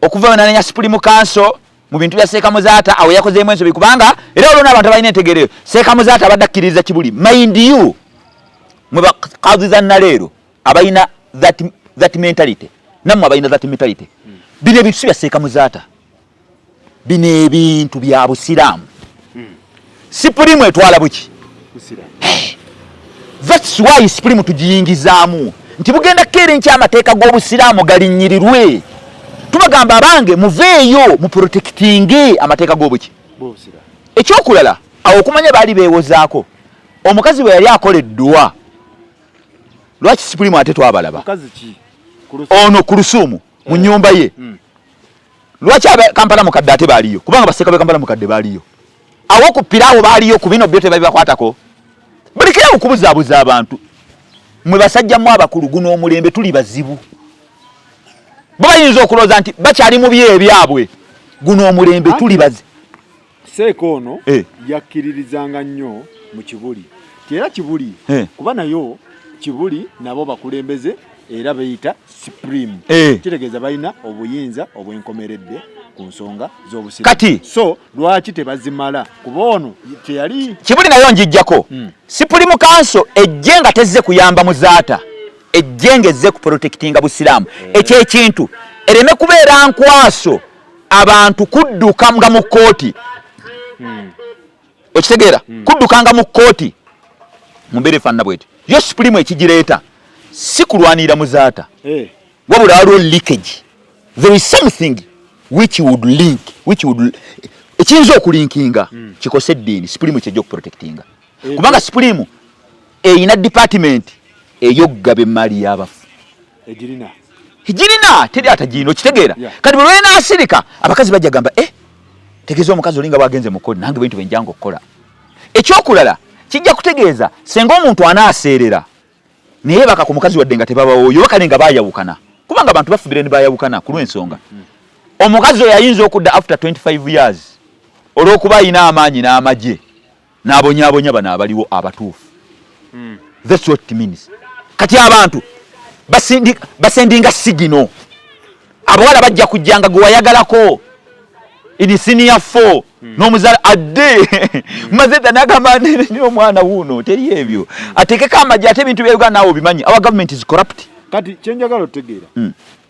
okuva wenanenya Supreme Council mu bintu bya Sheik Muzaata awo yakozeemu ensobi kubanga era olwo n'abantu abalina entegereyo Sheik Muzaata abadde akkiririza Kibuli. Mind you mwe bakadhi za naleero abalina that mentality nammwe abalina that mentality. Bino ebintu si bya Sheik Muzaata, bino ebintu bya busiraamu. Supreme etwala buki? That's why Supreme tugiyingizaamu nti bugenda kere nkyamateeka g'obusiraamu galinnyirirwe. Tubagamba abange muveeyo mu protectinge amateeka g'obuki b'obusiraamu. Ekyokulala awo okumanya baali beewozaako omukazi bwe yali akola edduwa. Lwaki Supreme ate twabalaba ono ku Lusuumu mu nnyumba ye? Lwaki Kampala mukadde ate baaliyo? Kubanga baseeka be Kampala mukadde baaliyo. Awo ku piraawo baaliyo ku bino byo tebabibakwatako. Bulikirawo okubuzaabuza abantu. Mwe basajjamu abakulu guno omulembe tuli bazibu. Bo bayinza okulooza nti bakyali mu bye ebyabwe. Guno omulembe tuli bazibu. Sheik ono yakkiririzanga nnyo mu Kibuli. Era Kibuli kuba nayo Kibuli nabo bakulembeze era bayita Supreme. Kitegeeza balina obuyinza obwenkomeredde ku nsonga z'obusiraamu. Kati so lwaki tebazimala kuba ono teyali Kibuli nayo njijjako. Supreme Council ejje nga tezze kuyamba Muzaata, ejje ngezze ku protectinga busiraamu. Ekyo ekintu ereme kubeera nkwaso abantu kudduka nga mu kkooti okitegeera kuddukanga mu kooti mumbeere fanna bweti yo supreme ekigireeta si kulwanira Muzaata wabula waliwo leakage. There is something which would ekiyinza okulinkinga kikose eddiini supreme kyejja okuprotectinga kubanga supreme eyina department eyoggaba emmali y'abafu egirina teri atagirina okitegeera kati bwe lwena asirika abakazi bajja gamba tegeeza omukazi olinga bwagenze mukodi nange bintu benjanga okukola. Ekyokulala kijja kutegeeza senga omuntu anaaseerera naye baka ku mukazi wadde nga tebabawoyo bakale nga baayawukana kubanga abantu bafubire ne baayawukana ku lw'ensonga omukazi oyo ayinza okudda after 25 years olw'okuba ayina amaanyi n'amagye n'abonyaabonya bano abaliwo abatuufu. That's what it means. Kati abantu basendinga sigino abawala bajja kujjanga gwe wayagalako ini senior 4 n'omuzala adde mazeta n'agamba nti omwana wuuno teri ebyo atekeko amagye ate ebintu bya Uganda naawe bimanyi. Our government is corrupt. Kati kyenjagala otegeera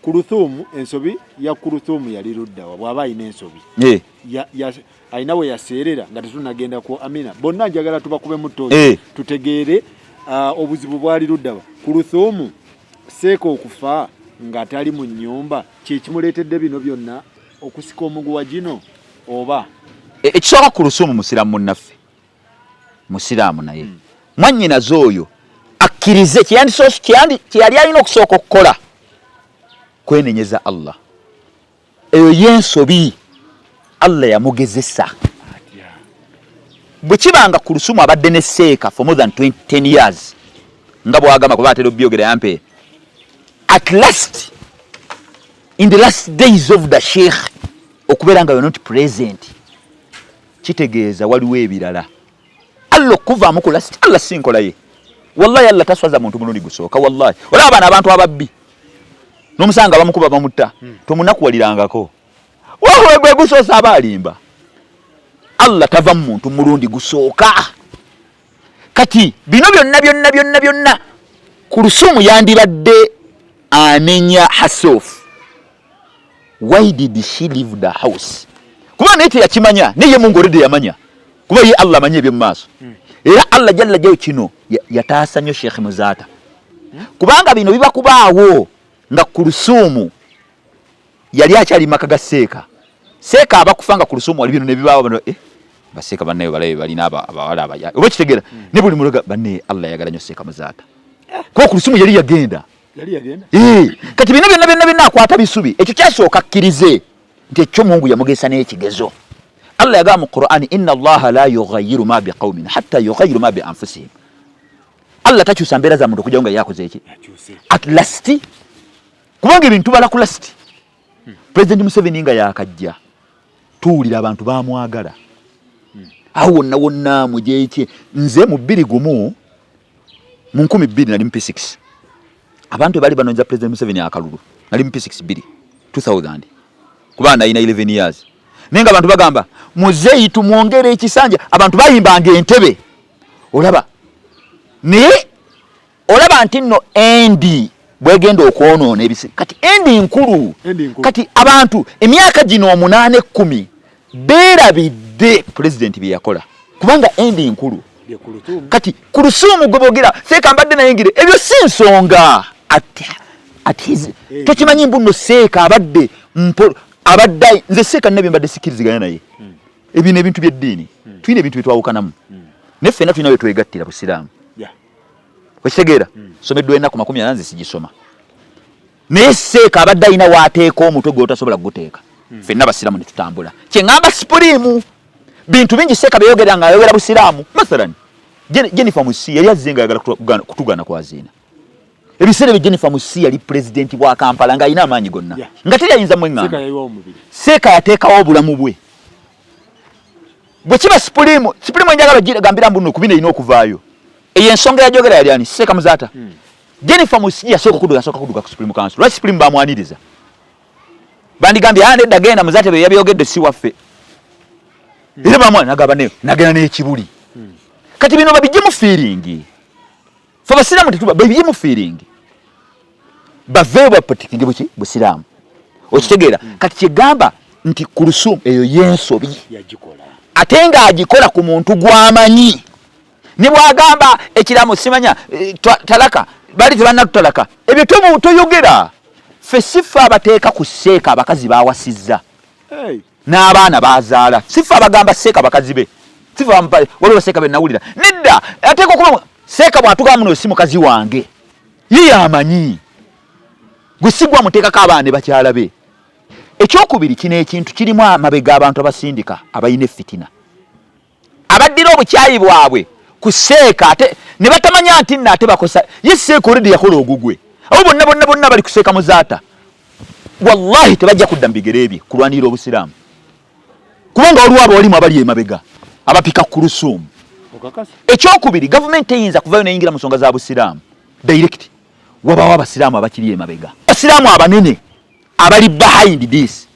Kuruthumu ensobi ya Kuruthumu yali luddawa bw'aba ayina ensobi ayina we yaseerera nga tetunagenda ku Amina bonna njagala tubakube muttoozi tutegeere obuzibu bwali luddawa. Kuruthumu seeka okufa ng'atali mu nnyumba kyekimuleetedde bino byonna okusika omuguwa gino oba ekisooka Kuruthumu musiraamu munnaffe musiraamu naye mwannyinaze oyo akkirize kyeyali alina okusooka okukola kwenenyeza Allah. Eyo yensobi Allah yamugezesa bwe kibanga Kuruthumu abadde ne seeka for more than 10 years nga bwagamba kuba atera obyogera yampe at last in the last days of the sheikh okubeera nga you're not present kitegeeza waliwo ebirala Allah okuvaamu ku last Allah sinkola ye wallahi Allah taswaza muntu mulundi gusooka wallahi olaba bano abantu ababbi n'omusanga bamukuba bamutta tomunakuwalirangako wawe gwe gusoosa abalimba Allah tava muntu mulundi gusooka. Kati bino byonna Kuruthumu yandibadde anenya Hasof. Why did she leave the house? Kuba naye teyakimanya naye Mungu already yamanya kuba ye Allah amanye ebyo mu maaso era Allah jalla jayo kino yataasa nnyo Sheik Muzaata kubanga bino biba kubaawo nga Kuruthumu yali akyali maka ga seeka abakufanga Kuruthumu wali bino ne bibaawo bano baseeka bannayo balabe balina abawala abaya oba kitegeera ne buli muloga banne Allah yagala nnyo Sheik Muzaata kuba Kuruthumu yali yagenda kati bino byonna akwata bisubi ekyo kyasooka akkirize nti ekyo Mungu yamugesa n'ekigezo. Allah yagamba mu Qur'ani inna Allaha la yughayyiru ma biqaumin hatta yughayyiru ma bi anfusihim. Allah takyusa mbeera za muntu okujja nga yakoze eki at last kubanga ebintu bala ku last President Museveni nga yakajja tuwulira abantu bamwagala awo wonna mujeki nze mu 21 mu 2002 nali MP6 abantu bali banonza President Museveni akalulu nali MP6 2000 kuba nalina 11 years nenga abantu bagamba muzeyi tumwongere ekisanja abantu bayimbanga entebe olaba nti nno endi bwegenda okwonoona ebisi kati endi nkulu kati abantu emyaka gino 8-10 beerabidde president bye yakola kubanga endi nkulu kati Kuruthumu gwe boogera seeka mbadde nayingire ebyo si nsonga ati tokimanyi mbu nno seeka abadde nze seeka nabyo mbadde sikiriziganya naye ebino ebintu by'eddiini tulina ebintu byetwawukanamu naye ffenna tulina byetwegattira busiraamu wekitegeera someddwa ennaku 40 nze sigisoma naye seeka abadde alina waateeka omutwe gwe otasobola guteeka ffenna basiraamu ne tutambula kyeŋŋamba sipuriimu bintu bingi seeka byeyogera nga ayogera busiraamu mathalan Jennifer Musi yali azze nga ayagala kutugana kwaziina ebiseera bye Jennifer Musi yali pulezidenti bwa Kampala nga alina amaanyi gonna nga teri ayinza mweŋŋamba seeka yateekawo obulamu bwe bwe kiba sipuriimu enjagala gambira mbu nno kubina erina okuvaayo eyo ensonga yajogera yali ani Sheik Muzaata Jennifer Musi yasooka kuduka ku Supreme Council lwaki Supreme bamwaniriza bandigambye nedda genda Muzaata bye yabyogedde si waffe era bamwana nagamba neyo nagenda n'ekibuli kati bino babijje mu feeling fe basiraamu tetuba babijje mu feeling baveewo baprotectinge busiraamu okitegeera kati kyegamba nti Kuruthumu eyo yensobi ate ng'agikola ku muntu gw'amanyi ne bw'agamba ekiramu simanya talaka bali tebannakutalaka ebyo toyogera ffe sifa abateeka ku seeka abakazi bawasizza n'abaana bazaala sifa abagamba seeka bakazi be sifa bampale waliwo seeka benawulira nedda ateeka okuba seeka bw'atugamba muno si mukazi wange ye yamanyi gwe sigwa muteekako abaana ne bakyala be ekyokubiri kino ekintu kirimu amabega abantu abasindika abayina effitina abaddira obukyayi bwabwe ku seeka ate ne batamanya nti nno ate bakosa ye seeka oledi yakola ogugwe abo bonna bali ku Sheik Muzaata wallahi tebajja kudda mu bigere bye kulwanira obusiraamu kubanga waliwo abalimu abali emabega abapika ku lusuumu ekyokubiri gavumenti eyinza kuvayo neyingira mu nsonga za busiraamu direct wabawo abasiraamu abakiri emabega abasiraamu abanene abali behind this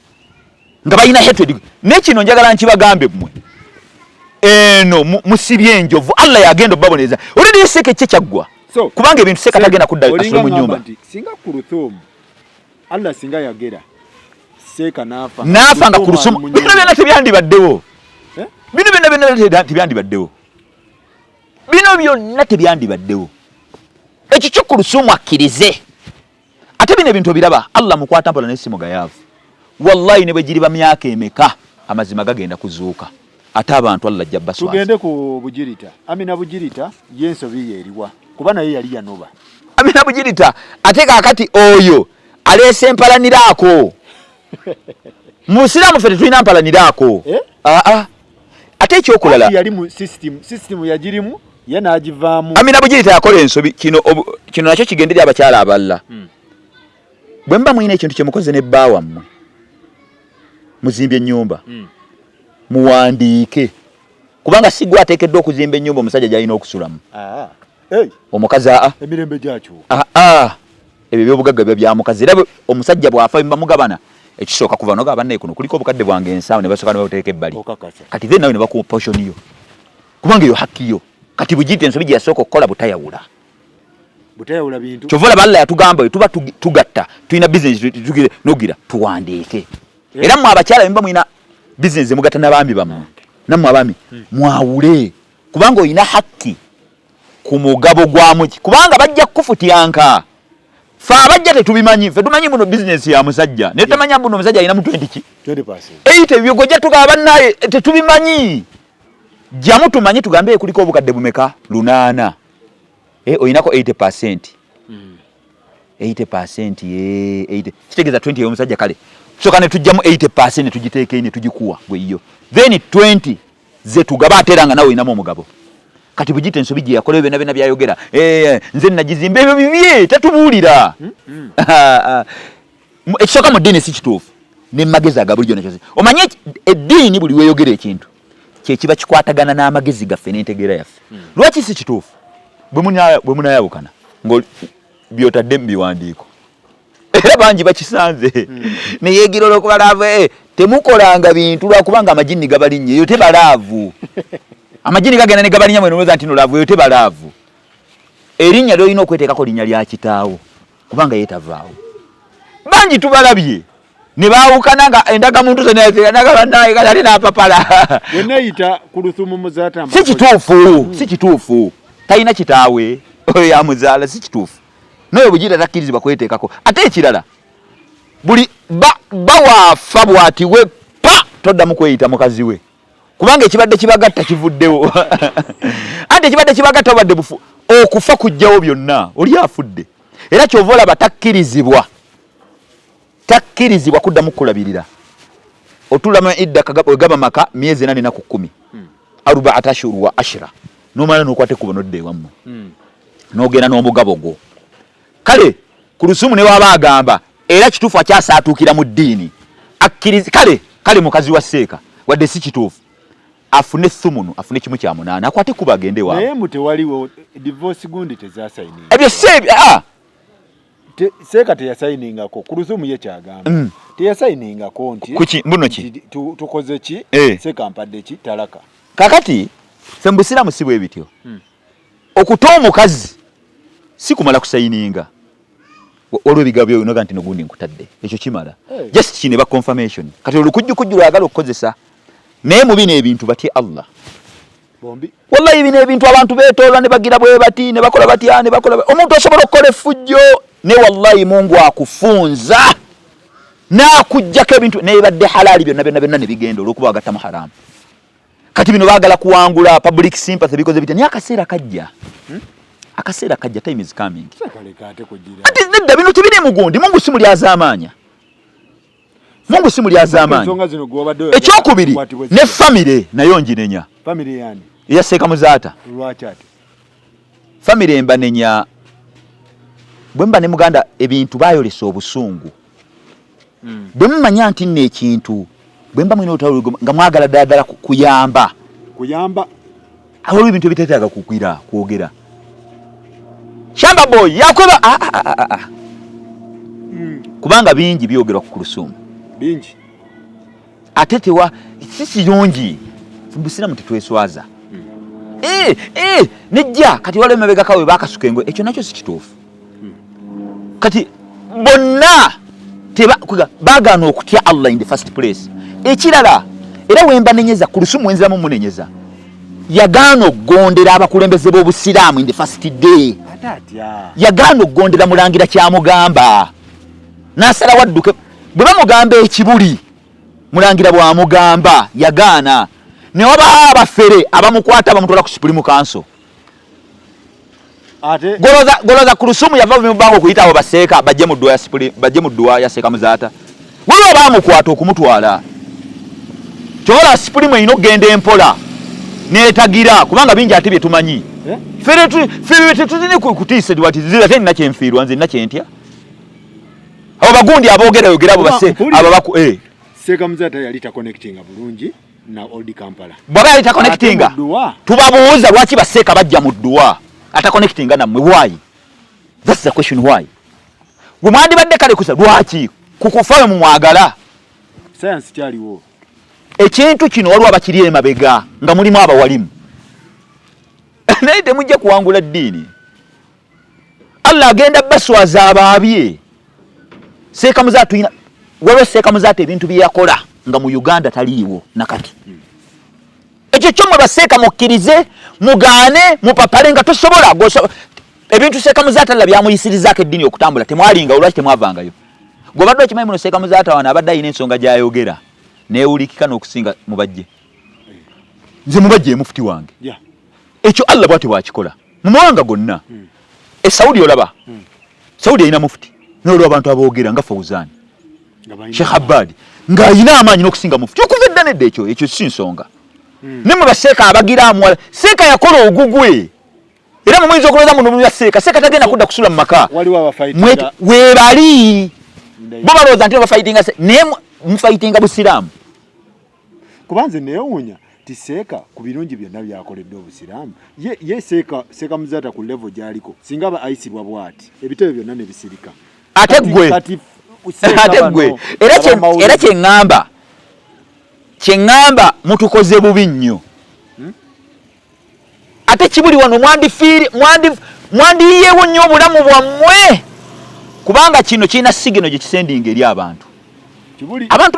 nga balina hatred nekino njagala nkibagambe mmwe eno musibye enjovu Allah yagenda obaboneza olidi seeka kye kyaggwa kubanga ebintu seeka tagenda kudda asolo mu nyumba singa ku Ruthum Allah singa yagera seeka nafa nga ku Rusumu bino byonna tebyandibaddewo bino byonna tebyandibaddewo bino byonna tebyandibaddewo ekyo kyo ku Rusumu akkirize ate bino ebintu biraba Allah mukwata mpola n'essimu gayaavu wallahi ne bwe giriba myaka emeka amazima gagenda kuzuuka ate abantu Allah ajja baswaza tugende ku Bugirita Amina Bugirita yensobi yeriwa kuba naye yali yanoba Amina Bugirita ate kakati oyo alese empalaniraako musiramu fete tulina empalaniraako ate ekyokulala yali mu system yagirimu ye n'agivaamu Amina Bugirita yakola ensobi kino nakyo kigendera abakyala abalala bwe mba mwina ekintu kyemukoze n'ebbaawa mmwe muzimbye ennyumba muwandiike kubanga sigwa ateekeddwa okuzimba ennyumba omusajja gy'alina okusulamu omukazi emirembe gyakyo ebyo byobugagga biba bya mukazi era omusajja bw'afa bimba mugabana ekisooka kuva noga bannaye kuno kuliko obukadde bwange ensaawo ne basooka ne babuteeka ebbali kati then nawe ne bakuwa portion yo kubanga eyo hakki yo kati Bugirita ensobi gye yasooka okukola butayawula bintu kyova olaba Allah yatugamba tuba tugatta tulina bizinesi tugire nogira tuwandiike era mmwe abakyala bemba mwina bizinesi mugatta n'abaami bammwe nammwe abaami mwawule kubanga olina hakki ku mugabo gwamuki kubanga bajja kukufutyanka fe abajja tetubimanyi fe tumanyi muno bizinesi ya musajja naye tamanya muno omusajja alina mu 20 ebyo gojja tugaba naye tetubimanyi jamu tumanyi tugambe kuliko obukadde bumeka 8 oyinako 80% 80% 80 kitegeza 20 y'omusajja kale soka ne tujjamu 80% tugiteeke ine tugikuwa gwe iyo then 20 ze tugaba ateranga nawe oyinamu omugabo kati Bugirita ensobi gye yakola byonna byayogera nze nagizimba ebyo bibye tatubuulira ekisooka mu ddiini si kituufu n'emagezi agabulijjo nakyo omanye eddiini buli weeyogera ekintu kyekiba kikwatagana n'amagezi gaffe n'entegeera yaffe lwaki si kituufu bwe munayawukana nga byotadde mu biwandiiko era bangi bakisanze neyegira olwokubalaavu temukolanga bintu lwakubanga amajini gabalinnya eyo tebalaavu amajini gagenda ne gabalinnya mwe nolowooza nti nolaavu eyo tebalaavu erinnya lyolina okweteekako linnya lya kitaawo kubanga yeetavaawo bangi tubalabye ne baawukana nga endagamuntu zenagabanaye n'apapala wenayita ku Rusumu Muzaata si kituufu talina kitaawe oyo yamuzaala si kituufu noyo Bugirita takkirizibwa kweteekako ate ekirala buli bawaafa bw'ati we toddamu kweyita mukazi we kubanga ekibadde kibagatta kivuddewo anti ekibadde kibagatta obadde bufu okufa kujjawo byonna oli afudde era kyova olaba takkirizibwa kuddamu kulabirira otulamu idda egaba maka myezi 8 ku 10 arba'ata ashhur wa ashra nomala nokwate kubono dde wammwe nogenda n'omugabo gwo kale ku Rusumu ne waba agamba era kituufu akyasaatuukira mu ddiini akkiriza kale mukazi wa seeka wadde si kituufu afune thumunu afune kimu kya 8 akwate kuba agende waabwe naye mutewaliwo divorce gundi tezasayininga ebyo sebi seeka teyasayiningako ku Rusumu ye kyagamba teyasayiningako nti kuki mbuno ki tukoze ki seeka mpadde ki talaka kakati ffe mu Busiraamu si bwe bityo okuta omukazi si kumala kusayininga olw'ebigabo byo noga nti nogundi nkutadde ekyo kimala just kine ba confirmation kati olukujjukujju lwagala okukozesa naye mu bino ebintu batye Allah bombi wallahi bino ebintu abantu beetoola ne bagira bwe bati ne bakola batya ne bakola omuntu osobola okukola effujjo ne wallahi Mungu akufunza nakujjako ebintu naye badde halali byonna ne bigenda olw'okuba agatta mu haramu kati bino baagala kuwangula public sympathy bikoze bitya naye akaseera kajja akaseera kajja time is coming kati nedda bino tebiri mugundi Mungu si muli azaamaanya Mungu si muli azaamaanya ekyokubiri ne family nayo njinenya family yani ya Sheik Muzaata lwaki ate family embanenya bwemba ne muganda ebintu bayolesa obusungu bwe mumanya nti nno ekintu bwemba mwine otawuligo nga mwagala ddala kuyamba awaliwo ebintu ebiteetaaga kukwira kwogera shamba boy yakweba kubanga bingi byogerwa ku Kulusumu bingi ate tewa si kirungi mbusiramu tetweswaza nejja kati wale mabega kawe bakasuka engo ekyo nakyo si kituufu kati bonna bagana okutya Allah in the first place ekirala era wemba nenyeza Kulusumu wenziramu munenyeza yagana okugondera abakulembeze b'obusiraamu in the first day yagana okugondera mulangira kyamugamba nasala wadduke bwe bamugamba ekibuli mulangira bwamugamba yagaana ne waba abafere abamukwata bamutwala ku Supreme Council ate goloza Kulusumu yava mu bango kuyita abo baseeka bajje mu dduwa ya Sheik Muzaata waliwo bamukwata okumutwala kyola Supreme ino genda empola netagira kubanga bingi ate bye tumanyi fere tutine kutiisa diwati zira tena kyemfiirwa nze nakyentya abo bagundi aboogera yogera abo base abo baku Sheik Muzaata yali ta connecting bulungi na old Kampala baba yali ta connecting tubabuuza lwaki baseeka bajja mu dduwa ata connecting nammwe why that's the question why gwe mwandi badde kale kusa lwaki kukufayo mu mwagala science kyaliwo ekintu kino waliwo abakiri emabega nga mulimu abawalimu naye temujja kuwangula ddiini Allah agenda baswaza abaabye Sheik Muzaata tulina waliwo Sheik Muzaata ebintu bye yakola nga mu Uganda taliiwo nakati ekyo kyomwe baseeka mukkirize mugaane mupapale nga tosobola ebintu Sheik Muzaata la byamuyisirizaako eddiini okutambula temwalinga olwaki temwavangayo gwe badde okimanyi muno Sheik Muzaata wano abadde ayina ensonga gy'ayogera neewulikika n'okusinga mubajje nze mubajje mufuti wange ekyo Allah bw'ati bw'akikola mu mawanga gonna Saudi olaba Saudi ayina mufuti n'olwo abantu aboogera nga Fawzan Sheikh Abadi ng'ayina amaanyi n'okusinga mufuti okuva edda nedda ekyo si nsonga ne mu baseeka abagira amwala seeka yakola ogugwe era mu mwinza okulowooza muno ya seeka tagenda kudda kusula mu maka weebali bo balowooza nti bafayitinga naye mufayitinga busiraamu kubanze neewuunya ti Seeka ku birungi byonna byakoledde obusiraamu ye Sheik Muzaata ku level gy'aliko singa aba ayisibwa bw'ati ebitebe byonna ne bisirika ate gwe era kyeŋŋamba mutukoze bubi nnyo ate kibuli wano mwandiyiyeewo nnyo obulamu bwammwe kubanga kino kirina sigino gye kisendinga eri abantu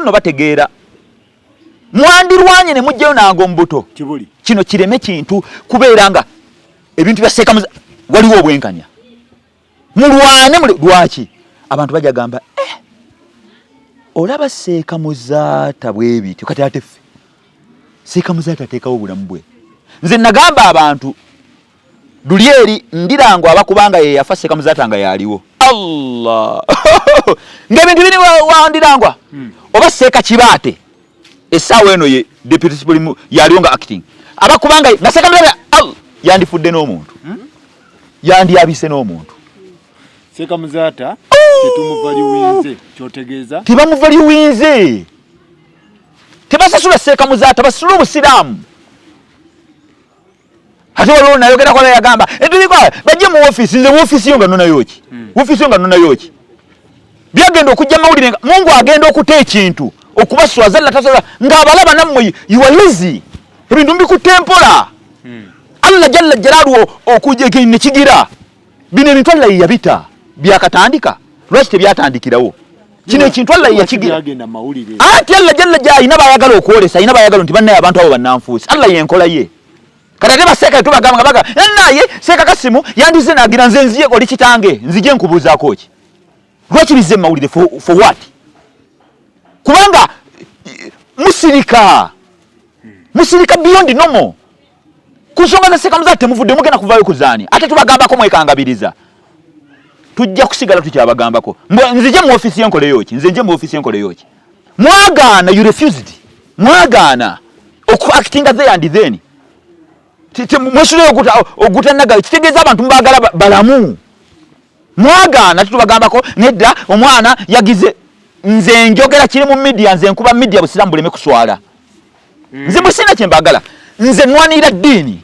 nno bategeera mwandirwanye ne mujjayo nange omubuto kino kireme kintu kubeera nga ebintu bya Sheik Muzaata waliwo obwenkanya mulwane lwaki abantu bajja gamba olaba Sheik Muzaata bwe bityo kati ate ffe Sheik Muzaata ateekawo obulamu bwe nze nagamba abantu luli eri ndirango abakubanga ye yafa Sheik Muzaata nga yaliwo Allah ng'ebintu biri wandirangwa oba Seeka Kibaate essaawa eno ye deputy supreme yaliwo nga acting abakubanga nga Sheik Muzaata yandifudde n'omuntu yandyabise n'omuntu Sheik Muzaata tetumuvaliwinze kyotegeeza tebamuvaliwinze tebasasula Sheik Muzaata basasula obusiraamu ate waliwo nayogera kwala yagamba entulikwa bajje mu office nze mu office yo nga nonayo ki office yo nga nonayo ki byagenda okujja mawulire nga Mungu agenda okuta ekintu okubaswaza latasala ng'abalaba nammwe you are lazy ebintu mbikutte empola Allah jalla jalaaluwo okujja ne kigira bino ebintu Allah yabita byakatandika lwaki tebyatandikirawo kino ekintu Allah yakigira agenda mawulire ati Allah jalla jaa ina bayagala okwolesa ina bayagala nti bannaye abantu abo bannanfuusi Allah yenkola ye kati baseka tubagamba baga naye Sheik Qassim yandize nagira nze nziye oli kitange nzije nkubuzaako ki lwaki bize mawulire for what kubanga musirika beyond normal kusonga na Sheik Muzaata muvudde mugenda kuvayo kuzaani ate tubagambako mwekangabiriza tujja kusigala tukyabagambako nzije mu office yenkole yoki nze nje mu office yenkole yoki mwagaana you refused mwagaana acting there and then mwesule ogutanaga kitegeeza abantu mbagala balamu mwagaana tubagambako nedda omwana yagize nze njogera kiri mu media nze nkuba media busiramu buleme kuswala nze musina kyembagala nze nwanira ddiini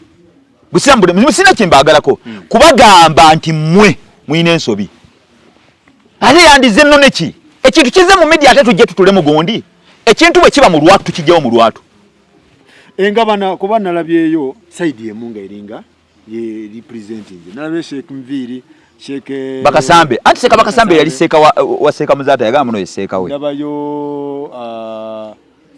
busiramu buleme musina kyembagalako kubagamba nti mmwe mwine ensobi ate yandize nno neki ekintu kize mu media ate tujje tutule mugondi ekintu bwe kiba mu lwatu tukijjawo mu lwatu engabana kuba nalabyeyo side yemunga eringa ye representing nalabye Sheik Mviri Sheik Bakasambe anti Sheik Bakasambe yali Sheik wa Sheik Muzaata yagamba muno Sheik we ndabayo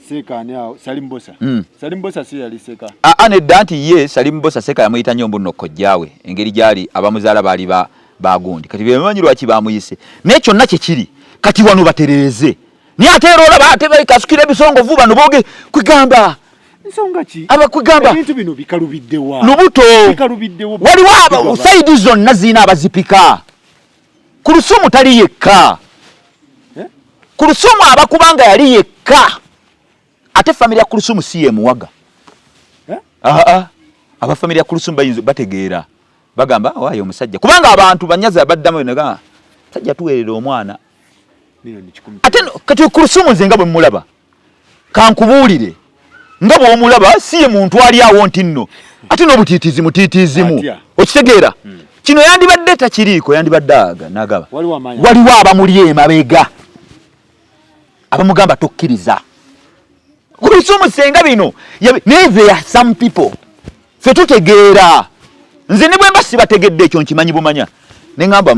Sheik ani Salim Bosa Salim Bosa si yali Sheik ane danti ye Salim Bosa Sheik yamuyita nyombo nno kojjawe engeri gyali abamuzaala bali bagundi kati bemanyi lwaki bamuyise n'ekyo nakye kiri kati wano batereze ni aterola batebe kasukira ebisongo vuba no boge kwigamba nsonga ki abakugamba ebintu bino bikalubiddewa lubuto bikalubiddewo waliwo aba side zonna zina abazipika ku Lusumu tali yekka ku Lusumu abakubanga yali yekka ate family ya ku Lusumu si yemuwaga aba family ya ku Lusumu bayinza bategeera bagamba waayo omusajja kubanga abantu banyaza baddamu naga sajja tuweerera omwana ate kati ku Lusumu nze nga bwe mulaba kankubuulire nga bw'omulaba si ye muntu ali awo nti nno ate n'obutiitiizimu okitegeera kino yandibadde takiriiko yandibadde aga nagaba waliwo abamuli emabega abamugamba tokkiriza ku Lusumu senga bino naye there are some people fe tutegeera nze ne bwe mba sibategedde ekyo nkimanyi bumanya ne ngamba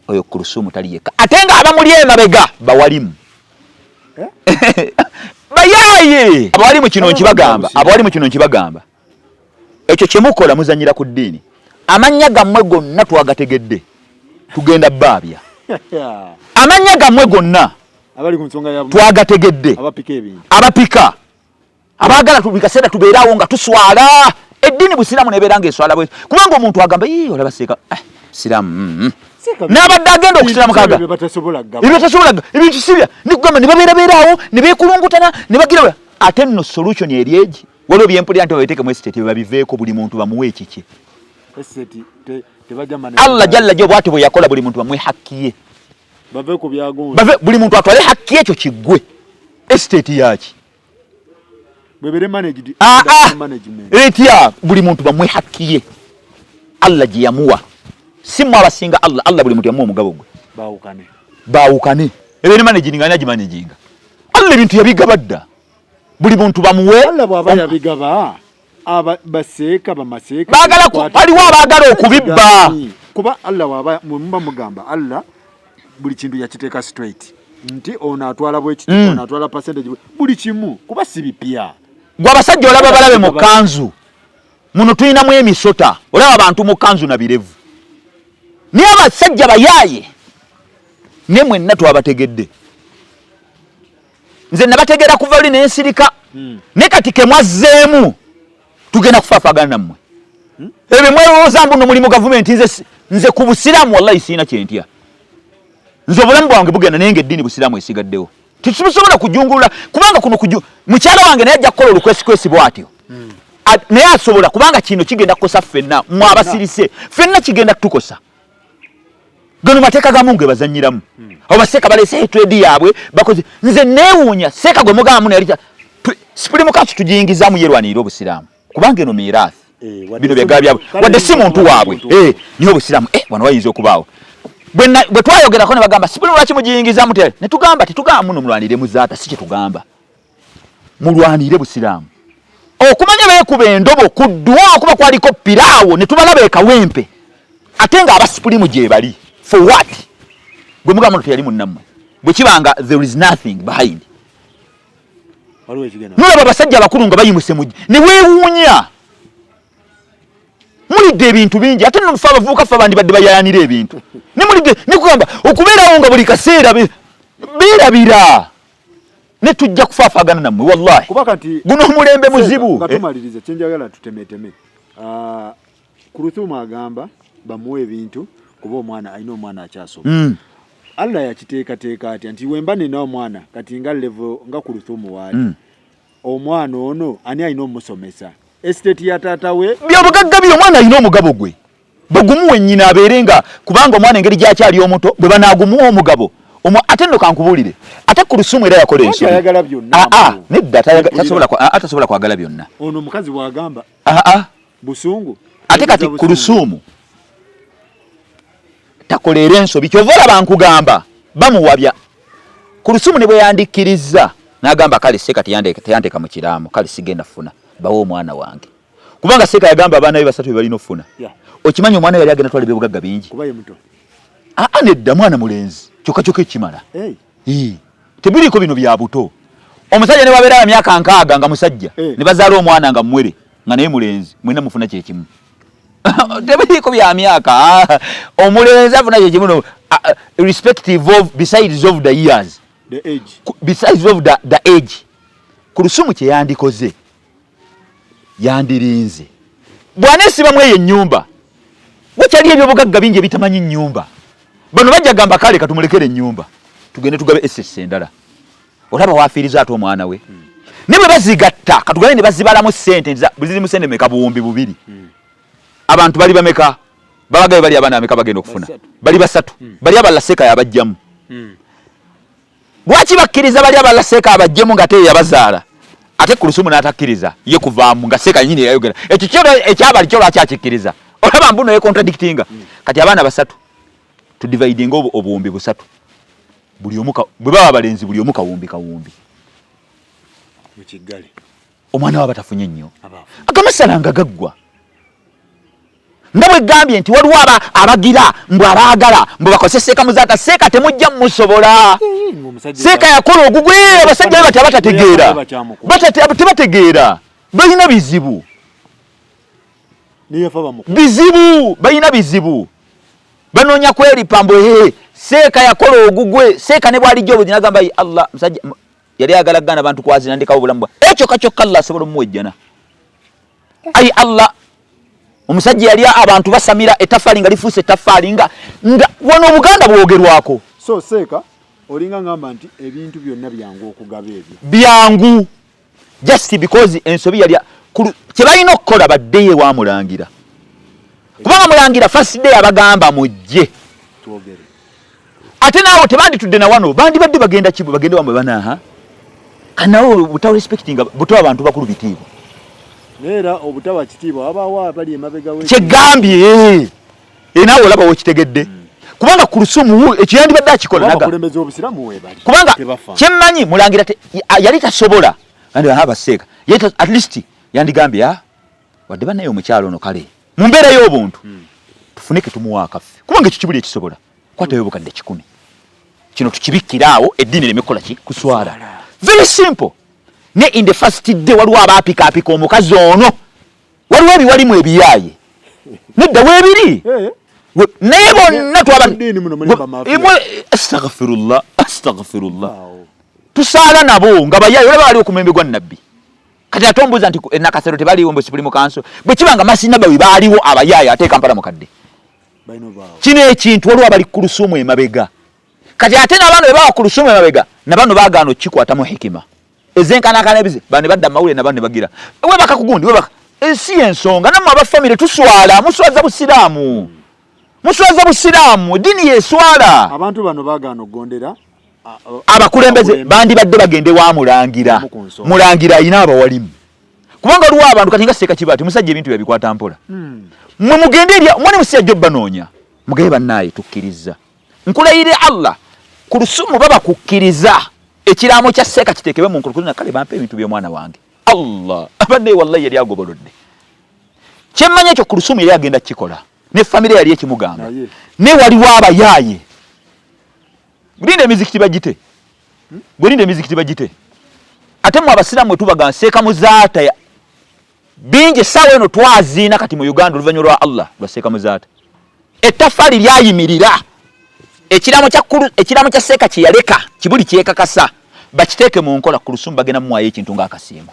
oyo ku Lusumu tali yekka ate nga abamuli emabega bawalimu bayaye abali mu kino nkibagamba ekyo kyemukola muzanyira ku ddiini amanya gammwe gonna twagategedde tugenda babya amanya gammwe gonna abali ku nsonga ya twagategedde abapika abagala tubikaseera tubeerawo nga tuswala eddiini busiramu nebeeranga eswala bwe kubanga omuntu agamba olaba Sheik siramu n'abadde agenda okusiramu kaga ebitasobolaga ebintu sibya nikugamba ne babeerawo ne beekulungutana ne bagira ate nno solution eri egi waliwo byempulira nti babeteeke mu estate babiveeko buli muntu bamuwe ekiki Allah jalla jo bwati bwe yakola buli muntu bamuwe hakki ye buli muntu atwale hakki ekyo kiggwe estate yaki etya buli muntu bamuwe hakki ye Allah gye yamuwa simu abasinga Allah buli muntu yamuwa omugabo gwe baawukane ebyo managing ani agimanajinga Allah ebintu yabigabadda buli muntu bamuwe Allah bw'aba yabigaba baseeka bamaseeka waliwo abaagala okubibba kuba Allah bw'aba mumba mugamba Allah buli kintu yakiteeka straight nti ono atwala bwekiti ono atwala percentage buli kimu kuba si bipya gwe abasajja olaba balabe mu kanzu muno tulinamu emisota olaba abantu mu kanzu na birevu niye abasajja bayaaye ne mwenna twabategedde nze nabategeera kuva oli n'ensirika ne kati ke mwazzeemu tugenda kufaafagana nammwe ebyo mwelowooza mbu nno mulimu gavumenti nze ku busiraamu wallahi siina kyentya nze obulamu bwange bugenda naye nga eddiini busiraamu esigaddewo tetusobola kujungulula kubanga kuno mukyala wange naye ajja kukola olukwesikwesi bw'atyo naye asobola kubanga kino kigenda kukosa ffenna mwe abasirise ffenna kigenda kutukosa gano mateeka gamu ge bazannyiramu abaseeka baleese trade yaabwe bakoze nze neewuunya seeka gwe mugamba muno yali supreme council tugiyingizaamu yerwanirira obusiraamu kubanga eno miiraathi bino byagala byabwe wadde si muntu waabwe niyo obusiraamu wano wayinza okubaawo bwe twayogerako ne bagamba supreme lwaki mugiyingizaamu ne tugamba tetugamba muno mulwanire Muzaata si kye tugamba mulwanire busiraamu okumanya beekuba endobo kuddwa okuba kwaliko piraawo ne tubalaba ekawempe ate nga abasupulimu gye bali for what gwe mugamba muno teyali munnammwe bwe kibanga there is nothing behind. Nolaba abasajja abakulu nga bayimuse mujje ne weewuunya mulidde ebintu bingi ate nomufa abavubuka ffe abandi badde bayayanira ebintu ne mulidde ne kugamba okubeerawo nga buli kaseera beerabira ne tujja kufaafagana nammwe wallahi guno omulembe muzibu. Katumalirize kyenjagala tutemeteme Kurutuma agamba bamuwe ebintu kuba omwana alina omwana akyasoma. Allah yakiteekateeka atya nti wemba nina omwana kati nga level nga Kurutuma waali omwana ono ani alina omusomesa estate ya taata we byobugagga byo omwana alina omugabo gwe bagumuwe nnyina abeerenga kubanga omwana engeri gy'akyali omuto bwe banaagumuwa omugabo ate nno kankubulire ate Kurutuma era yakola ensobi nedda tasobola kwagala byonna ono mukazi bwagamba busungu ate kati Kurutuma takolera ensobi kyova olaba nkugamba bamuwabya Kurutuma ne bwe yandikkiriza n'agamba kale Seeka teyandeka mu kiraamu kale sigenda funa bawe omwana wange kubanga Seeka yagamba abaana be basatu be balina ofuna okimanyi omwana yali agenda twala byobugagga bingi kuba ye muto nedda mwana mulenzi kyokka ekimala tebiriiko bino bya buto omusajja ne wabeera myaka 6 nga musajja ne bazaala omwana nga mmwere nga naye mulenzi mwena mufuna kyekimu tebiriiko bya myaka omulenzi afuna kyekimu respective of besides of the years the age besides of the age Kurutuma kye yandikoze yandirinze bwanesibamu eyo ennyumba wakyali ebyobugagga bingi ebitamanyi ennyumba bano bajja gamba kale katumulekere ennyumba tugende tugabe SS endala olaba wafiiriza ate omwana we ne bwe bazigatta katugabe ne bazibalamu ssente ziri mu ssente meka buwumbi bubiri abantu bali bameka babagabe bali abaana bameka bagenda okufuna bali basatu bali abalala Seeka yabajjamu lwaki bakkiriza bali abalala Seeka abajjemu nga te yabazaala ate Kurutuma n'atakkiriza ye kuvaamu nga Seeka nyini yayogera ekyo ekyabali kyo lwaki akikkiriza olaba mbuno ye contradictinga kati abaana basatu to dividing obuwumbi busatu buli omuka bwe baba balenzi buli omuka kawumbi mukigale omwana wa batafunye nnyo akamasala nga gaggwa ndabwe gambye nti waliwo abagira mbwe abaagala mbwe bakozesa Sheik Muzaata Seeka temujja musobola Seeka yakola ogugwe abasajja be tebategeera balina bizibu balina bizibu banoonya kweripambo Seeka yakola ogugwe Seeka ne bwali jobu dinagamba Allah musajja yali agala gana abantu kwazina ndikawo bulambwa ekyo kachokka Allah asobola muwejjana ai Allah omusajja yali abantu basamira etafali nga lifuuse etafali nga wano Buganda bwogerwako so Seeka olinga ngamba nti ebintu byonna byangu okugaba ebyo byangu just because ensobi yali kye balina okukola baddeyo wamulangira kubanga mulangira first day abagamba mujje tuogere ate naawe tebanditudde na wano bandi badde bagenda kibu bagende wamwe banaha kanawo butawo respecting buto abantu bakulu bitiibwa neera obutawa kitiibwa abaawo abali emabega we kyegambye naawe olaba wokitegedde kubanga Kurutuma ekiyandibadde akikola nabakulembeze obusiramu webali kubanga kyemmanyi mulangira yali tasobola kandi Seeka at least yandigambye wadde banaye omukyalo ono kale mu mbeera y'obuntu tufunike tumuwa akaffe kubanga ekyo kibuli ekisobola kwatayo obukadde 10 kino tukibikkiraawo eddiini eremekkola ki kuswala very simple ne in the first day waliwo abaapikaapika omukazi ono waliwo ebiwalimu ebiyaaye nedda weebiri naye bonna astaghfirullah tusaala nabo nga bayaaye olaba bali okumembe gwa nabbi kati atombuuza nti nakasero tebaliwo mbu sipuli mu kanso bwe kibanga Masinabawi baaliwo abayaaye ate Kampala mukadde kino ekintu waliwo abali Kurutuma emabega kati ate n'abaana be bawa Kurutuma emabega nabano baagaana okikwatamu hikima ezenkanakana ebize bane badda mawulire nabano ne bagira webaka kugundi webaka ensi ensonga nammwe abafamire tuswala muswaza busiraamu dini yeswala abantu bano baagaana okugondera abakulembeze bandi badde bagende wa mulangira ayina abawalimu kubanga waliwo abantu kati nga Seeka Kibaati musajja ebintu byabikwata mpola mwe mugende eri omwana musajja banoonya mugabe bannaaye tukkiriza nkulayire Allah Kurutuma baba kukkiriza ekiraamo kya Seeka kiteekebwe mu nkulukuzo kale bampe ebintu by'omwana wange Allah abadde wallahi yali agobolodde kyemmanya ekyo Kurutuma yali agenda kikola ne famire yali ekimugamba ne waliwo abayaaye Gulinde emizikiti bagite. Gulinde emizikiti bagite. Ate mu abasiramu tubaga Sheik Muzaata ya binje sawe no twazina kati mu Uganda oluvanyo lwa Allah lwa Sheik Muzaata. Ettafali lyayimirira. Ekiramo kya Sheik kiyaleka kibuli kyekakasa. Bakiteeke mu nkola ku Lusumba agenda muwayo ekintu ng'akasiimo.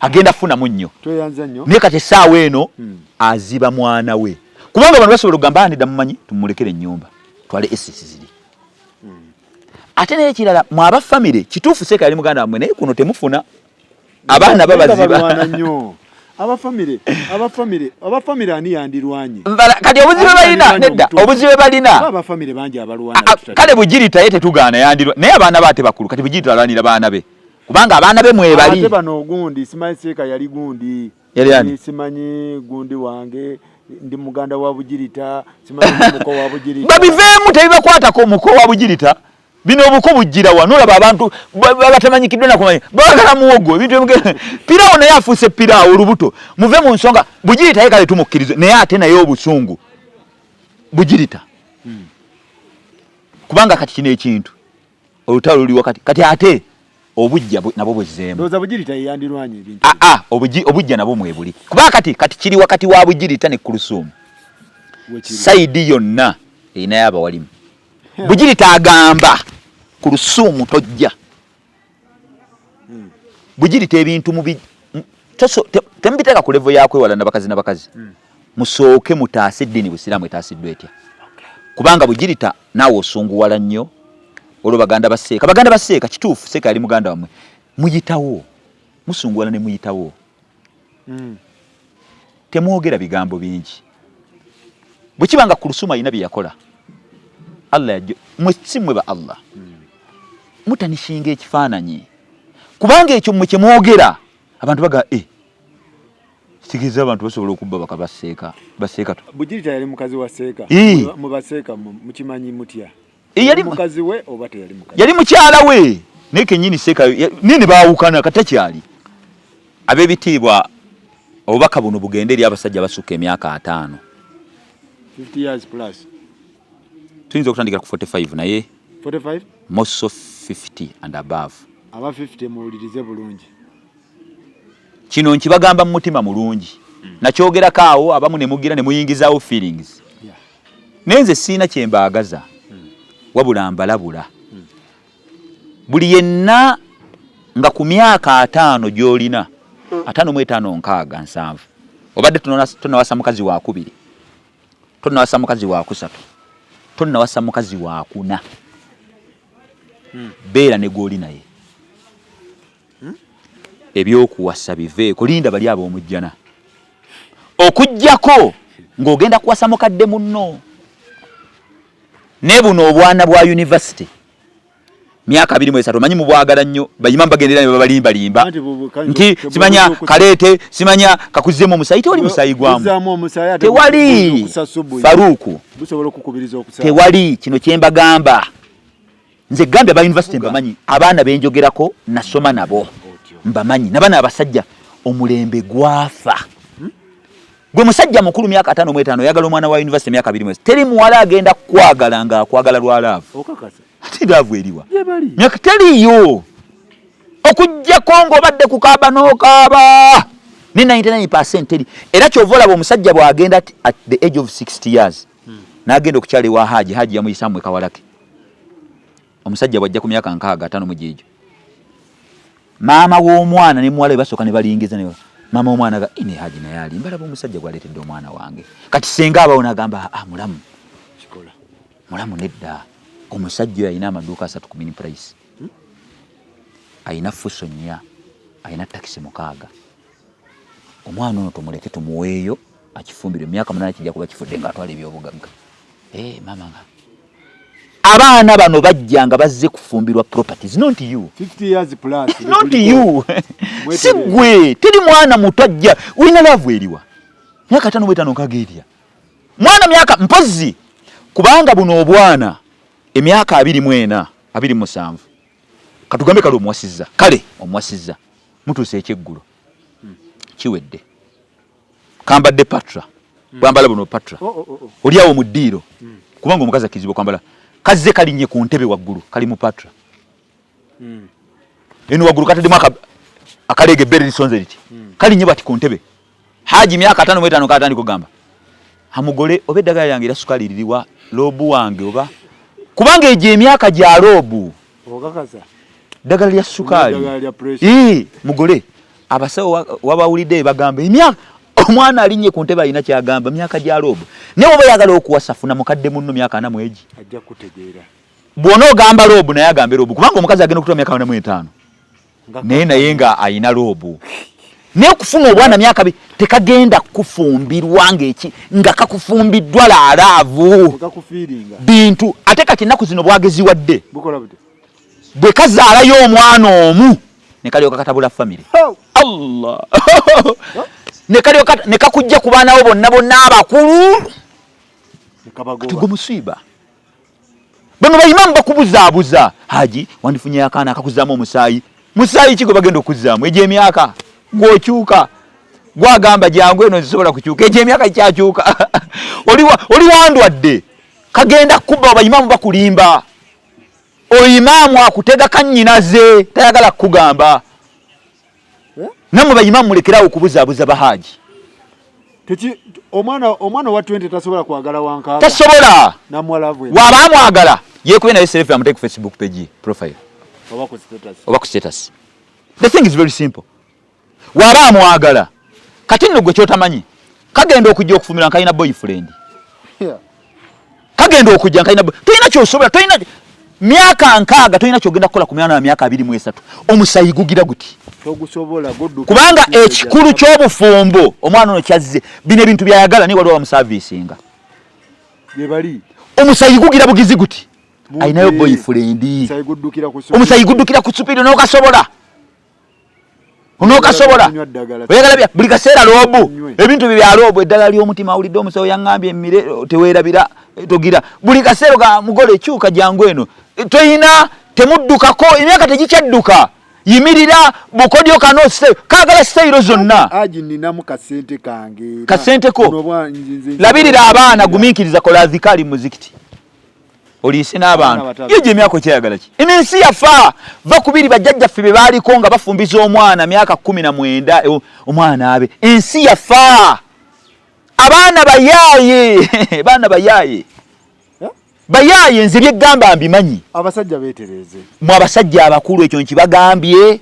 Agenda funa munnyo. Tweyanza nnyo. Naye kati essaawa eno aziba mwana we. Kubanga abantu basobola okugamba ani damumanyi tumulekere ennyumba. Twale essisi ziri. Ate n'ekirala mu abafamire kituufu Sheik yali muganda wammwe naye kuno temufuna. Abaana babaziba. Abafamire ani yandirwanye. Kati obuzibe balina nedda obuzibe balina. Abafamire bangi abalwana. Kale Bugirita ye tetugaana yandirwa naye abaana baate bakulu kati Bugirita alwanira baana be. Kubanga abaana be mwebali. Ate bano gundi simanyi Sheik yali gundi. Yali simanyi gundi wange ndi muganda wa Bugirita simanyi muko wa Bugirita. Babiveemu tebibakwatako muko wa Bugirita. Bino obuko bujjira wano olaba abantu batamanyikiddwa nakumanyi bagala muwogo ebintu piraawo naye afuuse piraawo olubuto muve mu nsonga Bugirita ye kale tumukkirize naye ate naye obusungu Bugirita kubanga kati kino ekintu olutalo luli wakati kati ate obujja nabo buzzeemu ndoza Bugirita yandirwanye ebintu obujja nabo mwebuli kubanga kati kiri wakati wa Bugirita ne Kulusuumu saidi yonna erinayo abawalimu Bugirita agamba Kulusuumu tojja. Bugirita ebintu mubi tembiteka ku level yakwe wala nabakazi. Musooke mutaase dini Busiraamu etaasiddwa etya. Kubanga Bugirita naawe osunguwala nnyo olwo baganda baseeka kituufu Sheik ali muganda wammwe muyitawo musunguwala ne muyitawo. Temwogera bigambo bingi. Bwe kibanga Kulusuumu alina bye yakola Allah yajjo mwe ba Allah mutanishinga ekifaananyi kubanga ekyo mwe kyemwogera abantu baga kitegeeza abantu basobola okubba bakabaseeka Bugirita yali mukazi wa Sheik mu baseeka mukimanyi mutya yali mukazi we oba teyali mukazi yali mukyala we naye kennyini Sheik nini baawukana katakyali ab'ebitiibwa obubaka buno bugende eri abasajja basukka emyaka 5 50 years plus tuyinza okutandikira ku 45 naye 45 most of 50 and above aba 50 muwulirize bulungi kino nkibagamba mu mutima mulungi nakyogerako awo abamu ne mugira ne muyingizaawo feelings nenze siina kyembaagaza wabula mbalabula buli yenna nga ku myaka 5 gy'olina 5 mu 5 nkaaga 7 obadde tonawasa mukazi wa 2 tonawasa mukazi wa 3 tonnawasa mukazi wa 4 beera ne goli naye ebyokuwasa biveeko linda bali abo omujjana okujjako ng'ogenda kuwasa mukadde munno ne buno obwana bwa university myaka 23 manyi mu bwagala nnyo bayima bagendera ne babalimbalimba nti simanya kaleete simanya kakuzzeemu omusayi tewali musayi gwamu tewali Faruku busobola okukubiriza okusaba tewali kino kyembagamba nze gambye aba university mbamanyi abaana benjogerako nasoma nabo mbamanyi nabana abasajja omulembe gwafa gwe musajja mukulu myaka 5 mu 5 yagala omwana wa university myaka 2 teri muwala agenda kwagala nga akwagala lwalaavu okakasa ati laavu eriwa myaka teriyo okujjako ng'obadde kukaaba n'okaaba ne 99% teri era kyova olaba omusajja bw'agenda at the age of 60 years n'agenda okukyala ewa haji yamuyisaamu ekawalake omusajja bw'ajja ku myaka 65 mu gijo maama w'omwana ne muwala basooka ne balingiza ne maama w'omwana ga ine haji naye ali mbalaba omusajja gwaleetedde omwana wange kati senga abawo n'agamba mulamu kikola mulamu nedda omusajja alina amaduuka 3 ku mini price alina fuso 4 alina takisi 6 omwana ono tumuleke tumuweeyo akifumbire emyaka 8 kijja kuba kifudde ng'atwala ebyobugagga mama nga abaana bano bajjanga bazze kufumbirwa properties not you 50 years plus not you sigwe teri mwana muto ajja ulina laavu eriwa myaka 5 mu 5 nkageerya mwana myaka mpozi kubanga buno obwana emyaka 24 27 katugambe kale omuwasizza mutuuse ekyeggulo kiwedde kambadde patra kwambala buno patra oli awo mu ddiiro kubanga omukazi akizibwa kwambala kazze kalinye ku ntebe waggulu kali mu patra eno waggulu katademu akalege bere lisonze liti kalinye bati ku ntebe haji myaka 5 mu 5 katandi kugamba hamugole obedaga yangira sukali liliwa lobu wange oba kubanga eje emyaka gya lobu ogakaza dagala lya sukali mugole abasawo wabawulide bagamba emyaka omwana alinye ku ntebe alina kyagamba myaka gya lobu ne oba yagala okuwasafuna mukadde munno myaka 4 mweji ajja kutegeera bwono ogamba lobu naye agambe lobu kubanga omukazi agenda okutola myaka 45 naye nga ayina lobu ne kufuna obwana myaka tekagenda kufumbirwa ngeki nga kakufumbiddwa laalaavu bintu ate kati ennaku zino bwagezi wadde bwe kazaalayo omwana omu ne kalyoka katabula family Allah ne kakujja ku baana bo bonna abakulu tugo musiba bano bayimamu bakubuzaabuza haji wandifunye akaana akakuzaamu omusaayi musaayi kigo bagenda okuzaamu ejo emyaka gwokyuka gwagamba jangu eno zisobola kukyuka ejo emyaka kyakyuka oli wandwadde kagenda kuba abayimamu bakulimba oyimamu akutega kannyinaze tayagala kugamba namwe bayimamu mulekerawo okubuzaabuza bahaji omwana wa 20 tasobola kwagala wanka tasobola namwalavu waba mwagala yekuwe naye selfie amuteke Facebook page profile oba ku status the thing is very simple waba mwagala kati nno gwe kyotamanyi kagenda okujja okufumira nkalina boyfriend kagenda okujja nkalina toyina kyosobola toyina myaka nkaaga toyina kyogenda kukola ku myana myaka 23 omusayi gugira guti togusobola kubanga ekikulu ky'obufumbo omwana ono kyazze bino ebintu byayagala ni waliwo bamusavisinga yebali omusayi gugira bugizi guti ayinayo boyfriend omusayi guddukira ku supiri n'okasobola onokasobola oyagala bya buli kaseera lobu ebintu bya lobu eddala ly'omutima awulidde omusawo yangambye emmire teweerabira togira buli kaseera ga mugole kyuka jangu eno toyina temuddukako emyaka tegikyadduka yimirira bukodyo kano kaagala sitayiro zonna aji ninamu kasente kange kasente ko labirira abaana gumiikiriza kola dhikali muzikiti oliise n'abantu yeje emyaka kyayagala ki ensi yafa va kubiri bajjajjaffe be baaliko nga bafumbiza omwana myaka 19 omwana abe ensi yafa abaana bayaye nze byegamba mbimanyi abasajja beetereze mu abasajja abakulu ekyo nkibagambye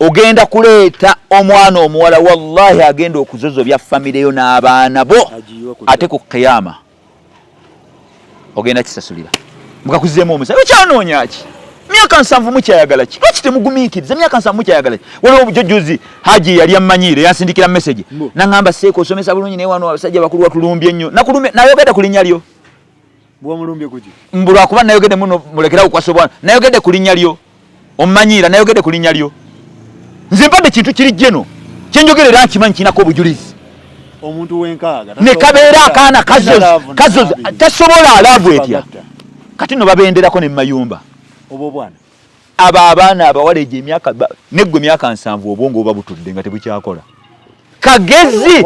ogenda kuleeta omwana omuwala wallahi agenda okuzozo bya famire yo n'abaana bo ate ku kiyama ogenda kisasulira mukakuzeemu omusajja okyanoonya ki myaka 7 mukyayagala ki lwaki temugumiikiriza myaka 7 mukyayagala ki waliwo obujojjozi haji yali ammanyire yansindikira message naŋŋamba seeko osomesa bulungi naye wano abasajja bakulu watulumbye nnyo nayogedde ku linnya lyo bwamulumbye kuki mbulwakuba nayogedde muno mulekerawo kwasobwana nayogedde ku linnya lyo ommanyiira nayogedde ku linnya lyo nze mpadde kintu kiri jeno kyenjogerera nkimanyi kinako obujulizi omuntu wenkaaga ne kabeera akaana kazozi tasobola alaavu etya kati no babenderako ne mayumba obo bwana abaana abawala ejo emyaka neggwe myaka 7 obwongo oba butudde nga tebukyakola kagezi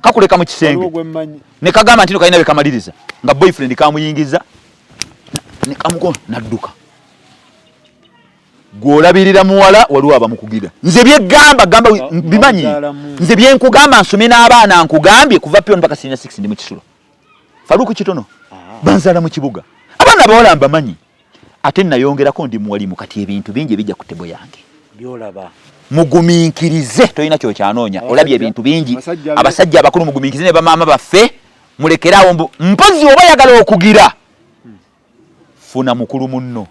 kakuleka mu kisenge ne kagamba ntino kalina bekamaliriza nga boyfriend kamuyingiza ne kamuko nadduka gwolabirira muwala waliwo abamukugira nze byegamba gamba bimanyi nze byenkugamba nsome n'abaana nkugambye kuva pyo mpaka senior 6 ndi mu kisulo faluku kitono banzala mu kibuga abaana abawala mbamanyi ate nayongerako ndi muwalimu kati ebintu bingi bijja ku tebo yange byolaba mugumiikirize toyina kyokyanoonya olabye ebintu bingi abasajja abakulu mugumiikirize ne bamaama baffe mulekerawo mpozi oba yagala okugira funa mukulu munno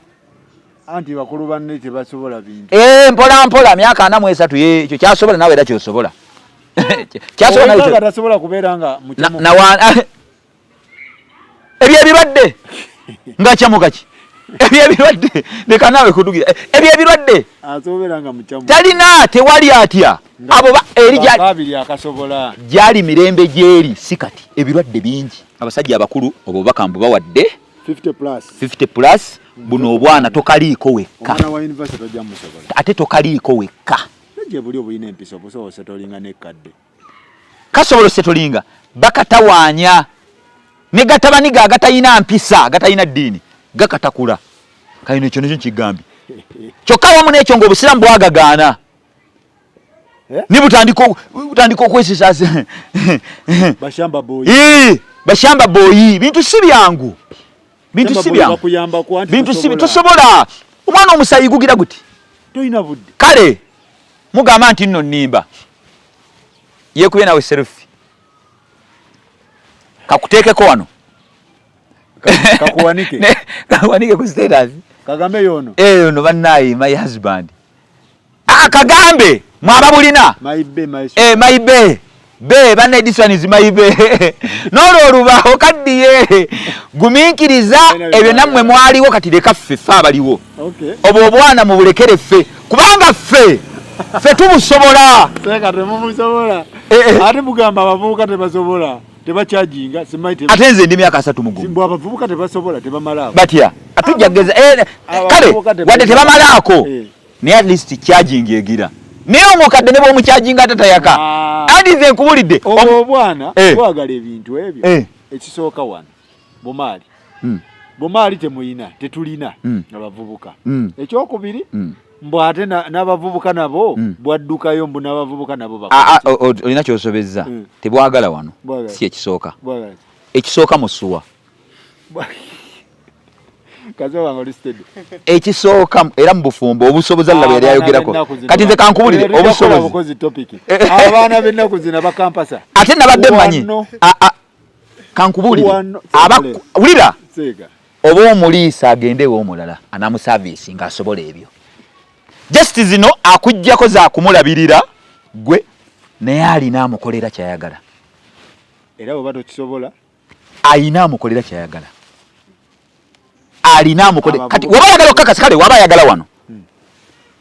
anti bakulu banne tebasobola bingi mpola mpola myaka 4 ekyo kyasobola nawe era kyosobola kyasobola nawe tasobola kubeera nga mukimu ebyo ebirwadde nga kyamukaki ebyo ebirwadde leka nawe kudugira ebyo ebirwadde asobola nga mukimu talina tewali atya abo eri akasobola gyali mirembe gyeri sikati ebirwadde bingi abasajja abakulu obo bakambu bawadde 50 plus buno obwana tokaliiko wekka ate tokaliiko wekka buli obulina empiso busobola setolinga nekkadde kasobola setolinga bakatawaanya ne gatabaniga agatayina mpisa agatayina ddiini gakatakula kayino ekyo nekyo kigambi kyokka wamu n'ekyo ng'obusiraamu bwagagaana ni butandika okwesisasa bashamba boyi bintu si byangu tosobola omwana omusayi gugira guti toyina budde kale mugamba nti nno nnimba yeekubye nawe selfie kakuteekeko wano kakuwanike ku status kagambe yono no bannaayi my husband kagambe mwababulina maibe be banna edison is maibe nolo olubaho kaddiye gumiikiriza ebyo nammwe mwaliwo kati leka ffe abaliwo obwo obwana mubulekere ffe kubanga ffe tubusobola ate mugamba abavubuka tebasobola tebachajinga simaite ate nze ndi myaka 3 mugumu simbo abavubuka tebasobola tebamalako batya atujageza kale wadde tebamalako ne at least charging egira naye omukadde ne bw'omukyajinga tatayaka adize nkubulidde obwana twagala ebintu ebyo ekisooka wano bomaali temuyina tetulina abavubuka ekyokubiri mbu ate n'abavubuka nabo bwaddukayo mbu n'abavubuka nabo olina kyosobezza tebwagala wano si ekisooka ekisooka musuwa ekisooka era mu bufumbo obusobozi allaba yali ayogerako kati nze kankubulire obusobozi abaana b'ennaku zino bakampasa ate nabadde mmanyi kankubulire wulira oba omuliisa agendewo omulala anamusaavisi ng'asobola ebyo justice zino akujjako za kumulabirira gwe naye alina amukolera kyayagala era bwe batokisobola ayina amukolera kyayagala alina amukolera kati waba ayagala okukakasa kale waba ayagala wano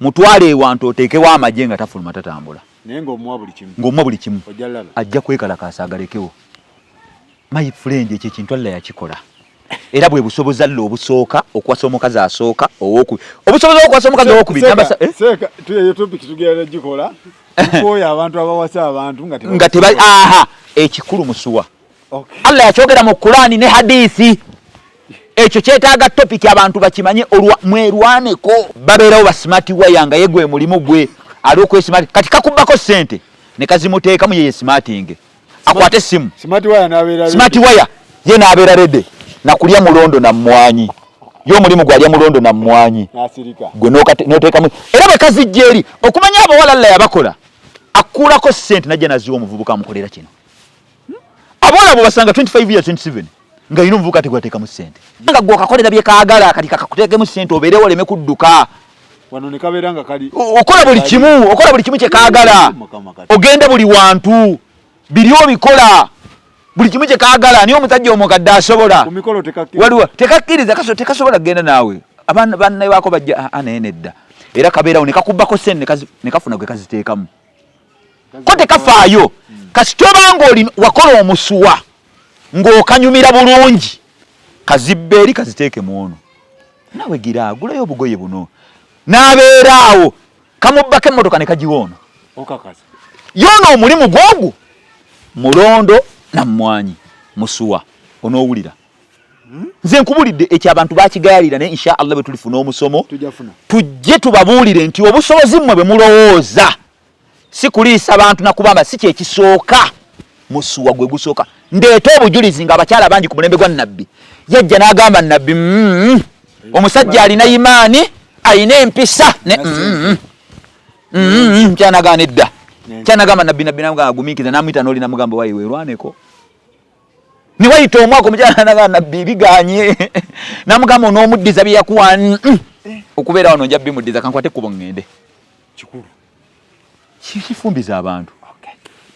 mutwale ewantu oteekewo amagye nga tafuluma tatambula naye ng'omuwa buli kimu ajja kwekalakaasa agalekewo my friend ekyo ekintu alla yakikola era bwe busobozi alla obusooka okuwasa omukazi asooka obusobozi okuwasa omukazi owokubiri tuyeyo topic tugenda gikola tukoya abantu abawasa abantu nga tebali ekikulu musuwa alla yakyogera mu Qur'ani ne hadisi ekyo kyetaaga topic abantu bakimanye mwerwaneko babeerawo ba smart wire nga yegwe mulimu gwe ali okwesmart kati kakubbako ssente ne kazimuteekamu yeye smarting akwate simu smart wire ye n'abeera redde nakulya mulondo na mmwanyi yo mulimu gwalya mulondo na mmwanyi gwe n'oteekamu era bwe kazijja eri okumanya abawala alla yabakola akkuulako ssente najja naziwa omuvubuka amukolera kino abawala bwe basanga 25 years 27 nga yino omuvubuka tegwateekamu ssente nga gwe okakolera bye kaagala kati kakakuteekemu ssente obeerewo oleme kudduka wano ne kabeera nga kali okola buli kimu kye kaagala ogende buli wantu biri obikola buli kimu kye kaagala niyo omusajja omukadde asobola waliwo tekakkiriza tekasobola kugenda naawe abaana bannaye baako bajja naye nedda era kabeerawo ne kakubbako ssente ne kafuna gwe kaziteekamu ko tekafaayo kasita obanga wakola omusuwa ng'okanyumira bulungi kazibbe eri kaziteeke mu ono naawe gira agulayo obugoye buno n'abeeraawo kamubbako emmotoka ne kagiwa ono yoona omulimu gwogwo mulondo na mmwanyi musuwa onoowulira nze nkubulidde ekyo abantu bakigayalira naye insha Allah bwe tulifuna omusomo tujje tubabuulire nti obusobozi mmwe bwe mulowooza si kuliisa abantu nakubamba si kyekisooka musuwa gwe gusooka ndeeta obujulizi nga abakyala bangi ku mulembe gwa nabbi yajja n'agamba nabbi omusajja alina imaani ayina empisa kyanagana edda kyanagamba nabbi namugamba agumiikiza namuyita n'oli namugamba wayi weerwaneko ne wayita omwaka omukyala nagamba nabbi biganye namugamba onoomuddiza bye yakuwa okubeera wano nja bimuddiza kankwate ekkubo ŋŋende kikulu kifumbiza abantu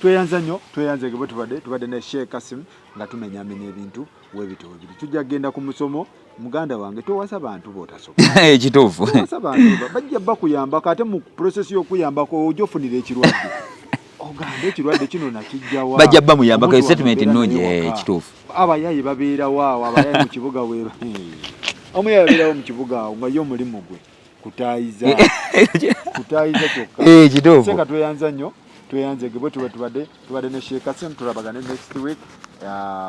tweyanza nnyo tweyanzege bwe tubadde ne Sheik Qasm nga tumenyamenya ebintu webito webiri tujja kgenda ku musomo muganda wange towasa bantu bootasobola ekituufu towasa bantu bajja bakuyambako ate mu process y'okuyambako ojja ofunira ekirwadde ogamba ekirwadde kino nakijjawa bajja bamuyambako statement ennungi ekituufu abayayi babeerawo awo abayayi mu kibuga omuyayi abeerawo mu kibuga awo nga ye omulimu gwe kutaayiza kyokka ekituufu senga tweyanza nnyo tweyanzege bwe tubadde ne Sheik Qasm tulabagane next week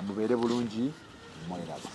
mubeere bulungi mweraba.